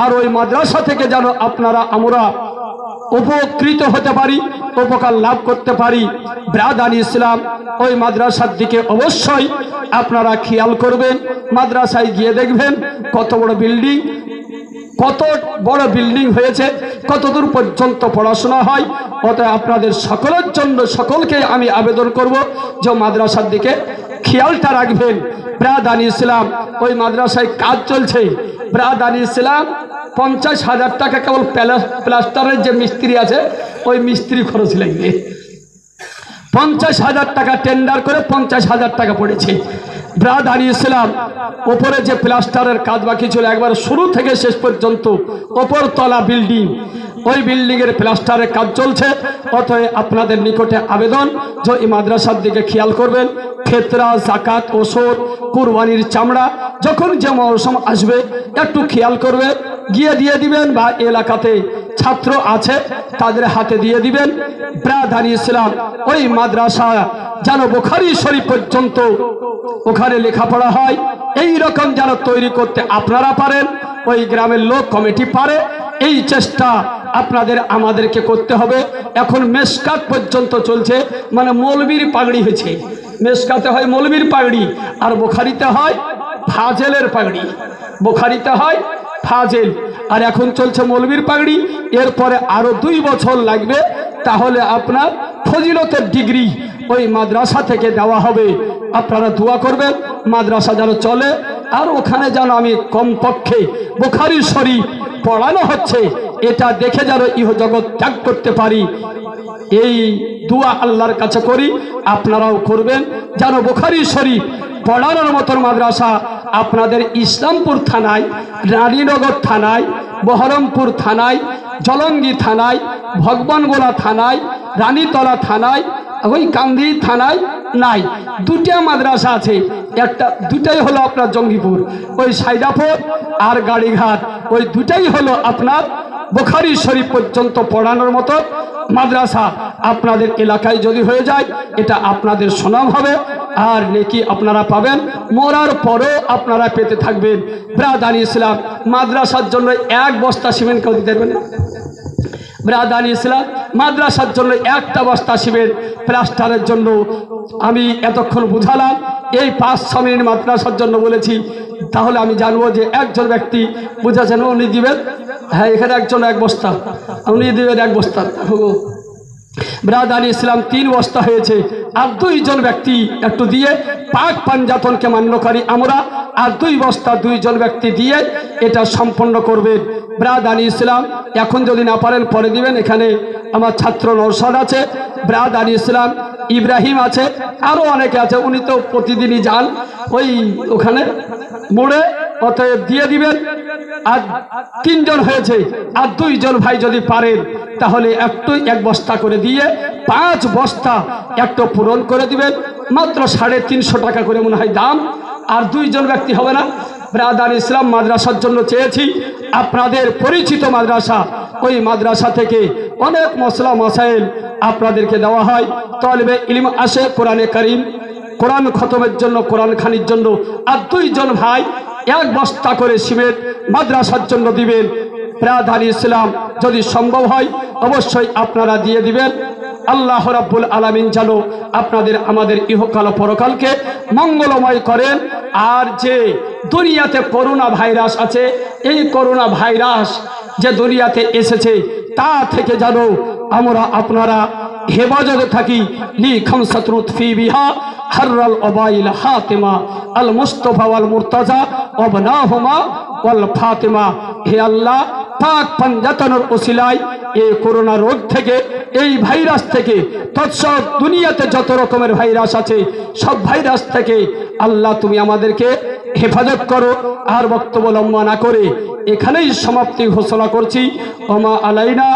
আর ওই মাদ্রাসা থেকে যেন আপনারা আমরা উপকৃত হতে পারি, উপকার লাভ করতে পারি। ব্রাদান ইসলাম, ওই মাদ্রাসার দিকে অবশ্যই আপনারা খেয়াল করবেন। মাদ্রাসায় গিয়ে দেখবেন কত বড় বিল্ডিং, কত বড় বিল্ডিং হয়েছে, কতদূর পর্যন্ত পড়াশোনা হয়। অতএব আপনাদের সকলের জন্য সকলকে আমি আবেদন করব যে মাদ্রাসার দিকে খেয়ালটা রাখবেন। ব্রাদান ইসলাম ওই মাদ্রাসায় কাজ চলছে। ব্রাদান ইসলাম 50,000 টাকা কেবল প্লাস্টারের যে মিস্ত্রি আছে ওই মিস্ত্রি খরচ লাগবে। 50,000 টাকা টেন্ডার করে 50,000 টাকা পড়েছে। ব্রাদান ইসলাম ওপরে যে প্লাস্টারের কাজ বাকি ছিল একবার শুরু থেকে শেষ পর্যন্ত ওপরতলা বিল্ডিং, ওই বিল্ডিংয়ের প্লাস্টারের কাজ চলছে। অতএব আপনাদের নিকটে আবেদন যে এই মাদ্রাসার দিকে খেয়াল করবেন। ফেতরা, জাকাত, ওসর, কুরবানির চামড়া যখন যে মৌসুম আসবে একটু খেয়াল করবে, গিয়ে দিয়ে দিবেন, বা এলাকাতে ছাত্র আছে তাদের হাতে দিয়ে দিবেন। ব্রাদান ইসলাম ওই মাদ্রাসা যেন বুখারী শরীফ পর্যন্ত ওখানে লেখাপড়া হয়, এই রকম যেন তৈরি করতে আপনারা পারেন, ওই গ্রামের লোক কমিটি পারে, এই চেষ্টা আপনাদের আমাদেরকে করতে হবে। এখন মেসকাত পর্যন্ত চলছে, মানে মৌলবীর পাগড়ি হয়েছে। মেসকাতে হয় মৌলবীর পাগড়ি, আর বুখারীতে হয় ফাজেলের পাগড়ি। বুখারীতে হয় ফাজেল, আর এখন চলছে মৌলবীর পাগড়ি। এরপরে আরো 2 বছর লাগবে, তাহলে আপনার ফজিলতের ডিগ্রি ওই মাদ্রাসা থেকে দেওয়া হবে। আপনারা দোয়া করবেন মাদ্রাসা যেন চলে, আর ওখানে যেন আমি কমপক্ষে বুখারী শরীফ পড়ানো হচ্ছে এটা দেখে যেন ইহজগৎ ত্যাগ করতে পারি, এই দোয়া আল্লাহর কাছে করি। আপনারাও করবেন যেন বুখারী শরীফ পড়ানোর মতন মাদ্রাসা আপনাদের ইসলামপুর থানায়, রানীনগর থানায়, বহরমপুর থানায়, জলঙ্গি থানায়, ভগবানগোলা থানায়, রানীতলা থানায়, ওই কান্দি থানায় নাই। 2টা মাদ্রাসা আছে, দুটাই হলো আপনার জঙ্গিপুর, ওই সাইদাপুর আর গাড়িঘাট, ওই 2টাই হলো আপনার বুখারী শরীফ পর্যন্ত পড়ানোর মতো মাদ্রাসা। আপনাদের এলাকায় যদি হয়ে যায় এটা আপনাদের সুনাম হবে, আর নেকি আপনারা পাবেন, মরার পরেও আপনারা পেতে থাকবেন। ব্রাদান ইসলাম মাদ্রাসার জন্য 1 বস্তা সিমেন্ট কেউ দিতে পারবেন না। ব্রাদান ইসলাম মাদ্রাসার জন্য 1টা বস্তা সিমেন্ট, প্লাস্টারের জন্য আমি এতক্ষণ বুঝালাম, এই 5-6 মিনিট মাদ্রাসার জন্য বলেছি। তাহলে আমি জানবো যে একজন ব্যক্তি বুঝাচ্ছেন, উনি দিবেন, হ্যাঁ এখানে একজন 1 বস্তা, উনি দিবেন 1 বস্তা। ব্রাদান ইসলাম 3 বস্তা হয়েছে, আর 2 জন ব্যক্তি একটু দিয়ে পাক পাঞ্জাতনকে মান্যকারী আমরা, আর 2 বস্তা 2 জন ব্যক্তি দিয়ে এটা সম্পন্ন করবেন। ব্রাদান ইসলাম এখন যদি না পারেন পরে দিবেন। এখানে আমার ছাত্র নৌসাদ আছে, ব্রাদান ইসলাম ইব্রাহিম আছে, আরও অনেকে আছে, উনি তো প্রতিদিনই যান ওই ওখানে মোড়ে, অতএব দিয়ে দিবেন। আর 3 জন হয়েছে, আর 2 জন ভাই যদি পারেন তাহলে একটু 1 বস্তা করে দিয়ে 5 বস্তা একটু পূরণ করে দিবেন। মাত্র 350 টাকা করে মনে হয় দাম, আর 2 জন ব্যক্তি হবে না। ব্রাদান ইসলাম মাদ্রাসার জন্য চেয়েছি, আপনাদের পরিচিত মাদ্রাসা, ওই মাদ্রাসা থেকে অনেক মশলা মাসাইল আপনাদেরকে দেওয়া হয়। তলবে ইলম আসে কোরআনে কারীম, কোরআন খতমের জন্য, কোরআন খানির জন্য, আর 2 জন ভাই 1 বস্তা করে সিমেন্ট মাদ্রাসার জন্য দিবেন। ব্রাদান ইসলাম যদি সম্ভব হয় অবশ্যই আপনারা দিয়ে দিবেন। আল্লাহ রাব্বুল আলামিন যেন আপনাদের আমাদের ইহকাল পরকালকে মঙ্গলময় করেন। আর যে দুনিয়াতে করোনা ভাইরাস আছে, এই করোনা ভাইরাস যে দুনিয়াতে এসেছে তা থেকে যেন আমরা আপনারা হেফাজতে থাকি। লি খামসাতুত ফি বিহা হাররাল ওবাইল হাতিমা আল মুস্তাফা ওয়াল মুরতাজা ওয়াবনাহুমা ওয়াল ফাতিমা। হে আল্লাহ, পাক পাঞ্জাতনের ওসিলায় এই করোনা রোগ থেকে, এই ভাইরাস থেকে, তৎসব দুনিয়াতে যত রকমের ভাইরাস আছে সব ভাইরাস থেকে আল্লাহ তুমি আমাদেরকে হেফাজত করো। আর বক্তব্য লম্বা না করে এখানেই সমাপ্তি ঘোষণা করছি। ওমা আলাইনা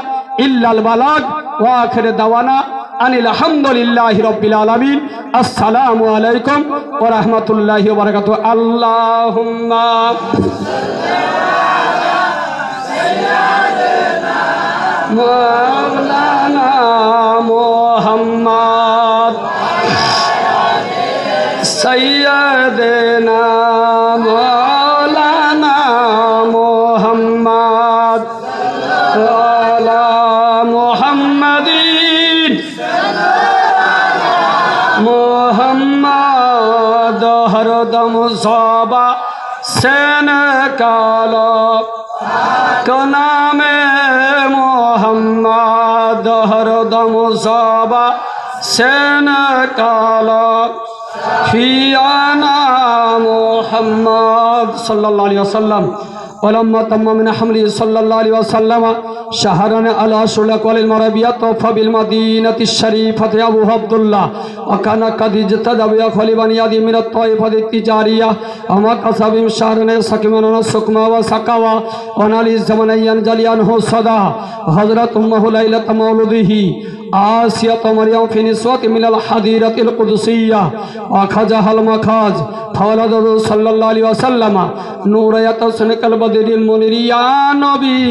ইল্লাল বালাগ ওয়া আখির দাওয়ানা আনিল হামদুলিল্লাহি রাব্বিল আলামিন। আসসালামু আলাইকুম ওয়া রাহমাতুল্লাহি ওয়া বারাকাতুহু। আল্লাহুম্মা মাওলানা মুহাম্মদ সাইয়্যিদিনা মাওলানা মুহাম্মদ আলা মুহাম্মাদিন মুহাম্মদ হরদম সবা সেন কালো का नाम मोहम्मद हरदम साबा सेन काला फियाना मोहम्मद सल्लल्लाहु अलैहि वसल्लम वलम्मा तम्मा मिन हमली सल्लल्लाहु अलैहि वसल्लम शहरन अला शुलक वल मरबिया तौफा बिल मदीनति शरीफति अबू अब्दुल्लाह वकाना कद इज्तदा बिया खलीबन यादी मिन तौइफति तिजारिया अमा कसबिम शहरन सकिमन सुकमा व सकावा वनाली ज़मनयन जलियान हो सदा हजरत उम्मु लैलत मौलुदिही आसियत मरियम फी निस्वत मिनल हदीरतिल कुदसिया अखजहल मखाज फौलद सल्लल्लाहु अलैहि वसल्लम नूरयत सनकल बदरिल मुनिरिया नबी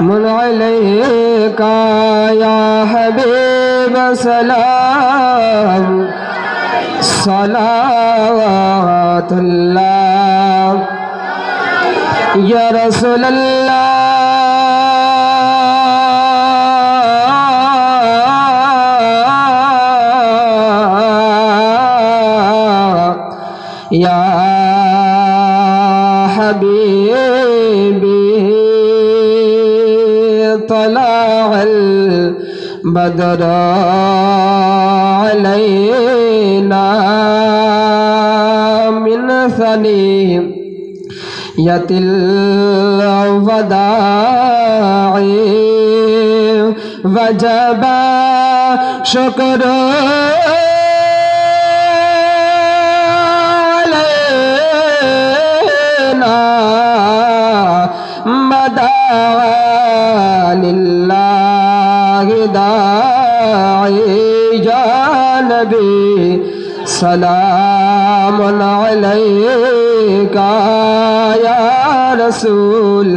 मन अलैका या हबीब सलाम सलावतुल्लाह या रसूल अल्लाह या हबीबी तलाअल बदर अलैना मिन सनियतिल वदाई वजबा शुक्र अलैना मदा लिल्लाहि दाई या नबी सलाम अलैका या रसूल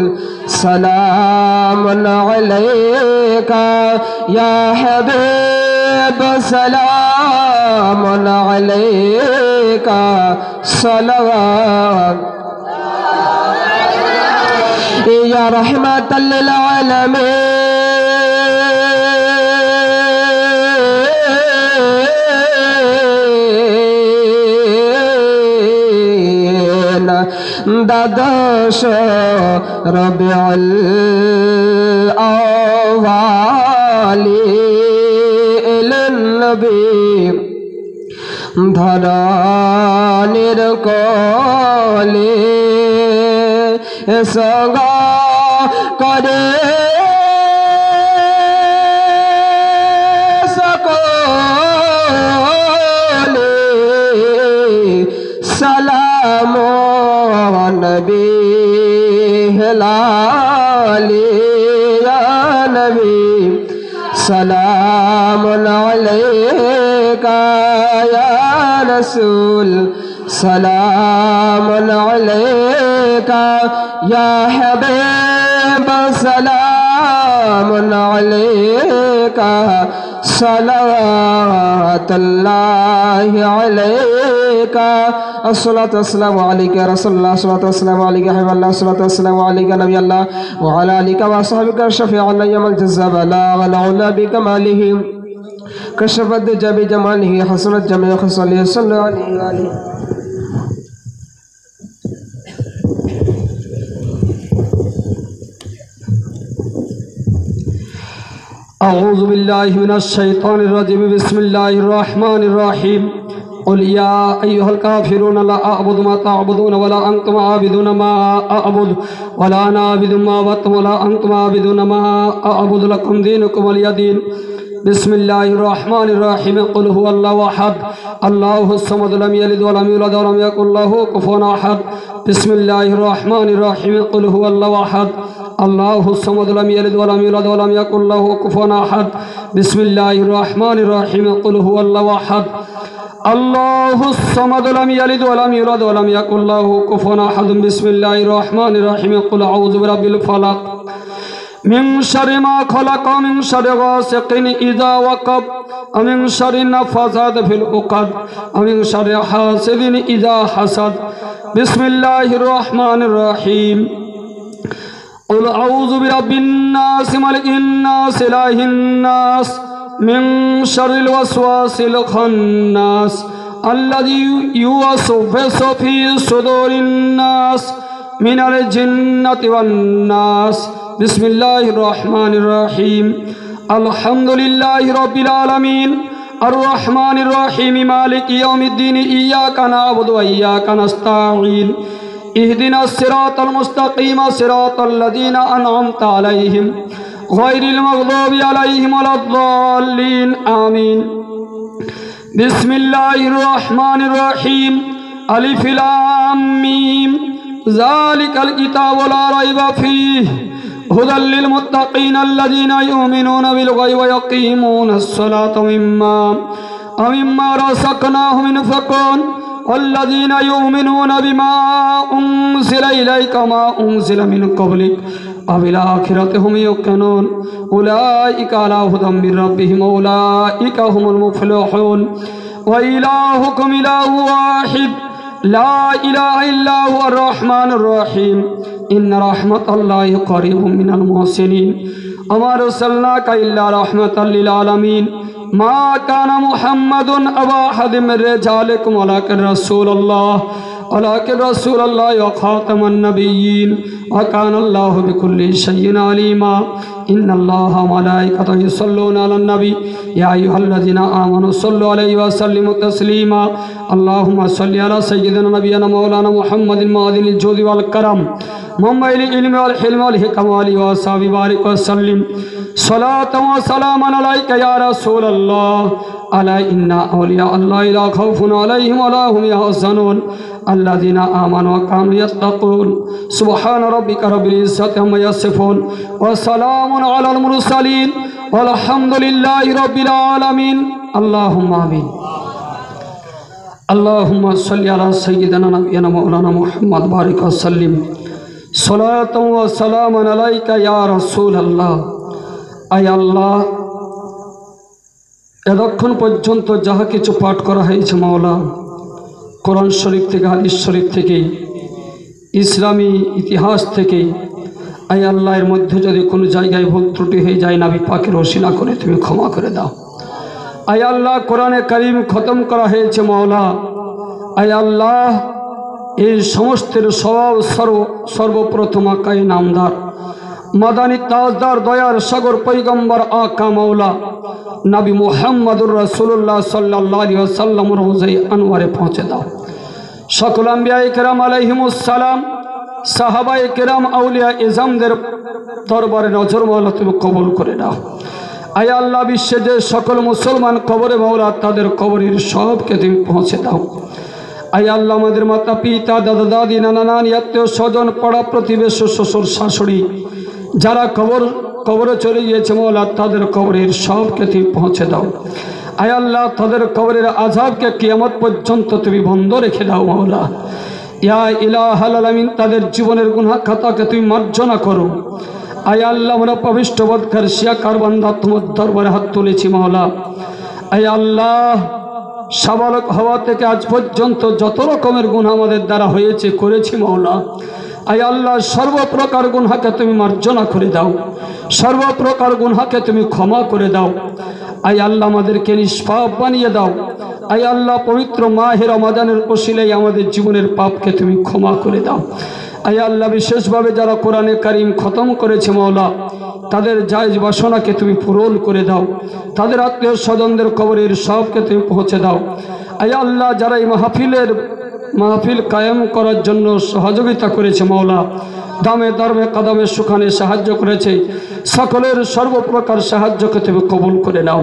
सलाम अलैका या हबीब सलाम अलैका सलावत या रहमतल लिल आलमीन दादश रबिउल अव्वाली इलन नबी धरानिर कोले संगा करे सकोले सलामो नबी हिलाली या नबी सलाम अलैका या रसूल सलाम अलैका या हबीब सलाम अलैका सलावतुल्लाहि अलैका अस्सलातु वस्सलामु अलैका रसूलुल्लाह अस्सलातु वस्सलामु अलैका हबीबल्लाह अस्सलातु वस्सलामु अलैका नबियल्लाह व अला आलिका व असहाबिका शफीअल यौमल जज़ा बलाग अलउला बिकमालिहि कशफत जबी जमालिहि हसनत जमी खसलिहि सल्लल्लाहु अलैहि अऊज़ु बिल्लाहि मिनश शैतानिर रजीम बिस्मिल्लाहिर रहमानिर रहीम क़ुल या अय्युहल काफ़िरून ला अअबुदु मा तअबुदून वला अंतुम आबिदून मा अअबुदु वला अना आबिदु मा अबदतुम वला अंतुम आबिदून मा अअबुदु लकुम दीनुकुम वलिय दीन बिस्मिल्लाहिर रहमानिर रहीम क़ुल हुवल्लाहु अहद अल्लाहुस समद लम यलिद वलम यूलद वलम यकुल लहू कुफुवन अहद बिस्मिल्लाहिर रहमानिर रहीम क़ुल हुवल्लाहु अहद अल्लाहुस समद लम यलिद वलम यूलद वलम यकुल लहू कुफुवन अहद बिस्मिल्लाहिर रहमानिर रहीम क़ुल हुवल्लाहु अहद अल्लाहुस समद लम यलिद वलम यूलद वलम यकुल लहू कुफुवन अहद बिस्मिल्लाहिर रहमानिर रहीम क़ुल अऊज़ु बिरब्बिल फलक मिन शर्रि मा खलक मिन शर्रि गासिकिन इज़ा वक़ब मिन शर्रि नफ़्फ़ासाति फिल उक़द मिन शर्रि हासिदिन इज़ा हसद बिस्मिल्लाहिर रहमानिर रहीम क़ुल अऊज़ु बिरब्बिन नास मलिकिन नास इलाहिन नास من شر الوسواس الخناس الذي يوسوس في صدور الناس من الجنة والناس بسم الله الرحمن الرحيم الحمد لله رب العالمين الرحمن الرحيم مالك يوم الدين إياك نعبد وإياك نستعين اهدنا الصراط المستقيم صراط الذين أنعمت عليهم غير المغضوب عليهم ولا الضالين آمين بسم الله الرحمن الرحيم ألف لام ميم ذلك الكتاب لا ريب فيه هدى للمتقين الذين يؤمنون بالغيب ويقيمون الصلاة ومما رزقناهم ينفقون والذين يؤمنون بما أنزل إليك وما أنزل من قبلك وبالآخرة هم يوقنون أولئك على هدى من ربهم أولئك هم المفلحون وإلهكم إله واحد لا إله إلا هو الرحمن الرحيم إن رحمة الله قريب من المحسنين وما أرسلناك إلا رحمة للعالمين ما كان محمد أبا أحد من رجالكم ولكن رسول الله وخاتم النبيين وكان الله بكل شيء عليما إن الله وملائكته يصلون على النبي يا أيها الذين آمنوا صلوا عليه وسلموا تسليما اللهم صل على سيدنا نبينا مولانا محمد معدن الجود والكرم منبع العلم والحلم والحكم وصحبه بارك وسلم صلاة وسلاما عليك يا رسول الله ألا إن أولياء الله لا خوف عليهم ولا هم يحزنون الذين آمنوا وكانوا يتقون سبحان ربك رب العزة عما يصفون وسلام على المرسلين والحمد لله رب العالمين اللهم آمين اللهم صل على سيدنا نبينا مولانا محمد بارك وسلم صلاة وسلام عليك يا رسول الله أي الله এতক্ষণ পর্যন্ত যাহা কিছু পাঠ করা হয়েছে মাওলা কোরআন শরীফ থেকে হাদিস শরীফ থেকে ইসলামী ইতিহাস থেকে আয় আল্লাহ এর মধ্যে যদি কোনো জায়গায় ভুল ত্রুটি হয়ে যায় নবী পাকের ওসিলা করে তুমি ক্ষমা করে দাও আয় আল্লাহ কোরআনে কারীম খতম করা হয়েছে মাওলা আয় আল্লাহ এই সমস্তের সওয়াব সর্বপ্রথম আকাই নামদার মাদানী তাজদার দয়ার সাগর পয়গম্বর আকা মাওলা নবী মুহাম্মদুর রাসূলুল্লাহ সাল্লাল্লাহু আলাইহি ওয়াসাল্লাম রওজায়ে আনওয়ারে পৌঁছে দাও সকল আম্বিয়ায়ে কেরাম আলাইহিমুস সালাম সাহাবায়ে কেরাম আউলিয়া ইজামদের দরবারে নজর মাওলা তুমি কবুল করে নাও আয় আল্লাহ বিশ্বে যে সকল মুসলমান কবরে মাওলা তাদের কবরের সবকে তুমি পৌঁছে দাও আয় আল্লাহ আমাদের মাতা পিতা দাদা দাদি নানা নানি আত্মীয় স্বজন পাড়া প্রতিবেশী শ্বশুর শাশুড়ি যারা কবরে চলে গিয়েছে মাওলা তাদের কবরের সবকে তুমি পৌঁছে দাও আয় আল্লাহ তাদের কবরের আযাবকে কিয়ামত পর্যন্ত তুমি বন্ধ রেখে দাও মাওলা ইয়া ইলাহাল আলামিন তাদের জীবনের গুনাহ খাতাকে তুমি মার্জনা করো আয় আল্লাহ আমরা পবিত্র বদকার শিয়াকার বান্দা তোমার দরবারে হাত তুলেছি মাওলা আয় আল্লাহ সাবালক হওয়া থেকে আজ পর্যন্ত যত রকমের গুনাহ আমাদের দ্বারা হয়েছে করেছি মাওলা আয় আল্লাহ সর্বপ্রকার গুনাহকে তুমি মার্জনা করে দাও সর্বপ্রকার গুনাহকে তুমি ক্ষমা করে দাও আয় আল্লাহ আমাদেরকে নিষ্পাপ বানিয়ে দাও আয় আল্লাহ পবিত্র মাহে রমাদানের ওসিলায় আমাদের জীবনের পাপকে তুমি ক্ষমা করে দাও আয় আল্লাহ বিশেষভাবে যারা কোরআনে কারীম খতম করেছে মাওলা তাদের জায়েজ বাসনাকে তুমি পূরণ করে দাও তাদের আত্মীয় স্বজনদের কবরের সবকে তুমি পৌঁছে দাও আয় আল্লাহ যারা এই মাহফিল কায়েম করার জন্য সহযোগিতা করেছে মাওলা দামে ধর্মে কদমে সুখানে সাহায্য করেছে সকলের সর্বপ্রকার সাহায্যকে তুমি কবুল করে নাও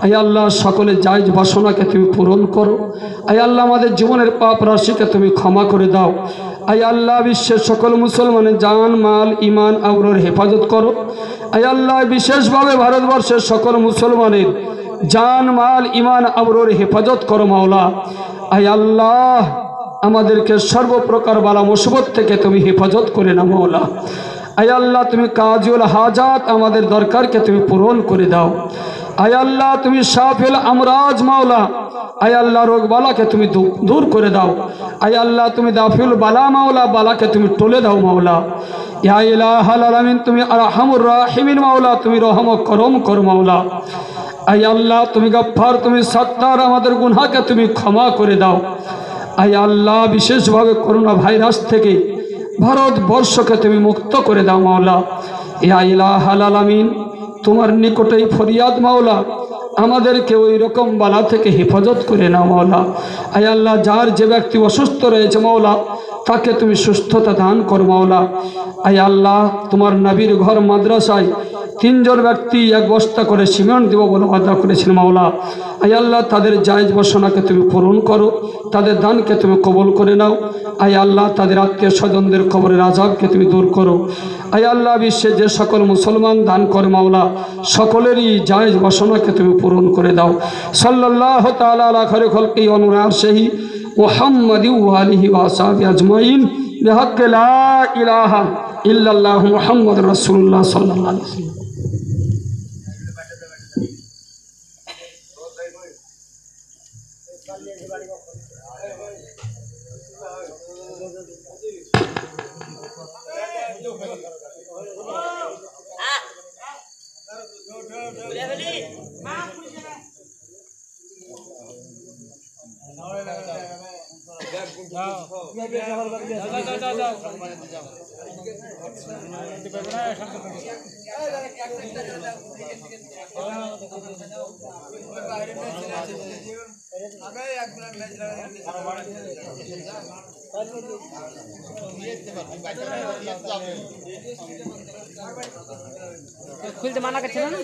আয় আল্লাহ সকলের জায়েজ বাসনাকে তুমি পূরণ করো আয় আল্লাহ আমাদের জীবনের পাপ রাশিকে তুমি ক্ষমা করে দাও আয় আল্লাহ বিশ্বের সকল মুসলমানের জান মাল ইমান আবরুর হেফাজত করো আয় আল্লাহ বিশেষভাবে ভারতবর্ষের সকল মুসলমানের জান মাল ইমান আবরুর হেফাজত করো মাওলা আয় আল্লাহ আমাদেরকে সর্বপ্রকার বালা মুসিবত থেকে তুমি হেফাজত করে নাও মাওলা আয় আল্লাহ তুমি কাজিউল হাজাত আমাদের দরকারকে তুমি পূরণ করে দাও আয় আল্লাহ তুমি শাফিল আমরাজ মাওলা, আয় আল্লাহ রোগ বালাকে তুমি দূর করে দাও। আয় আল্লাহ তুমি দাফিল বালা মাওলা, বালাকে তুমি টলে দাও মাওলা। ইয়া ইলাহাল আলামিন তুমি আরহামুর রাহিমিন মাওলা, তুমি রহম করম কর মাওলা। আয় আল্লাহ তুমি গফফার, তুমি সত্তার, আমাদের গুনাহকে তুমি ক্ষমা করে দাও। আয় আল্লাহ বিশেষভাবে করোনা ভাইরাস থেকে ভারতবর্ষকে তুমি মুক্ত করে দাও মাওলা। ইয়া ইলাহাল আলামিন তোমার নিকটেই ফরিয়াদ মাওলা, আমাদেরকে ওই রকম বালা থেকে হেফাজত করে নাও মাওলা। আয় আল্লাহ যার যে ব্যক্তি অসুস্থ রয়েছে মাওলা, তাকে তুমি সুস্থতা দান করো মাওলা। আয় আল্লাহ তোমার নবীর ঘর মাদ্রাসায় 3 জন ব্যক্তি 1 বস্তা করে সিমেন্ট দেব বলে ওয়াদা করেছেন মাওলা। আয় আল্লাহ তাদের জায়েজ বাসনাকে তুমি পূরণ করো, তাদের দানকে তুমি কবুল করে নাও। আয় আল্লাহ তাদের আত্মীয় স্বজনদের কবরের আযাবকে তুমি দূর করো। আয় আল্লাহ বিশ্বে যে সকল মুসলমান দান করে মাওলা, সকলেরই জায়েজ বাসনাকে তুমি পূরণ করে দাও। সাল্লাল্লাহু তাআলা আলা খায়রি খালকি ওয়া নূরি আরশিহি মুহাম্মাদি ওয়া আলিহি ওয়া আসহাবিহি আজমাইন বিহাক্কি লা ইলাহা ইল্লাল্লাহু মুহাম্মাদুর রাসূলুল্লাহ সাল্লাল্লাহু আলাইহি ওয়াসাল্লাম। খুলতে মানা করছে না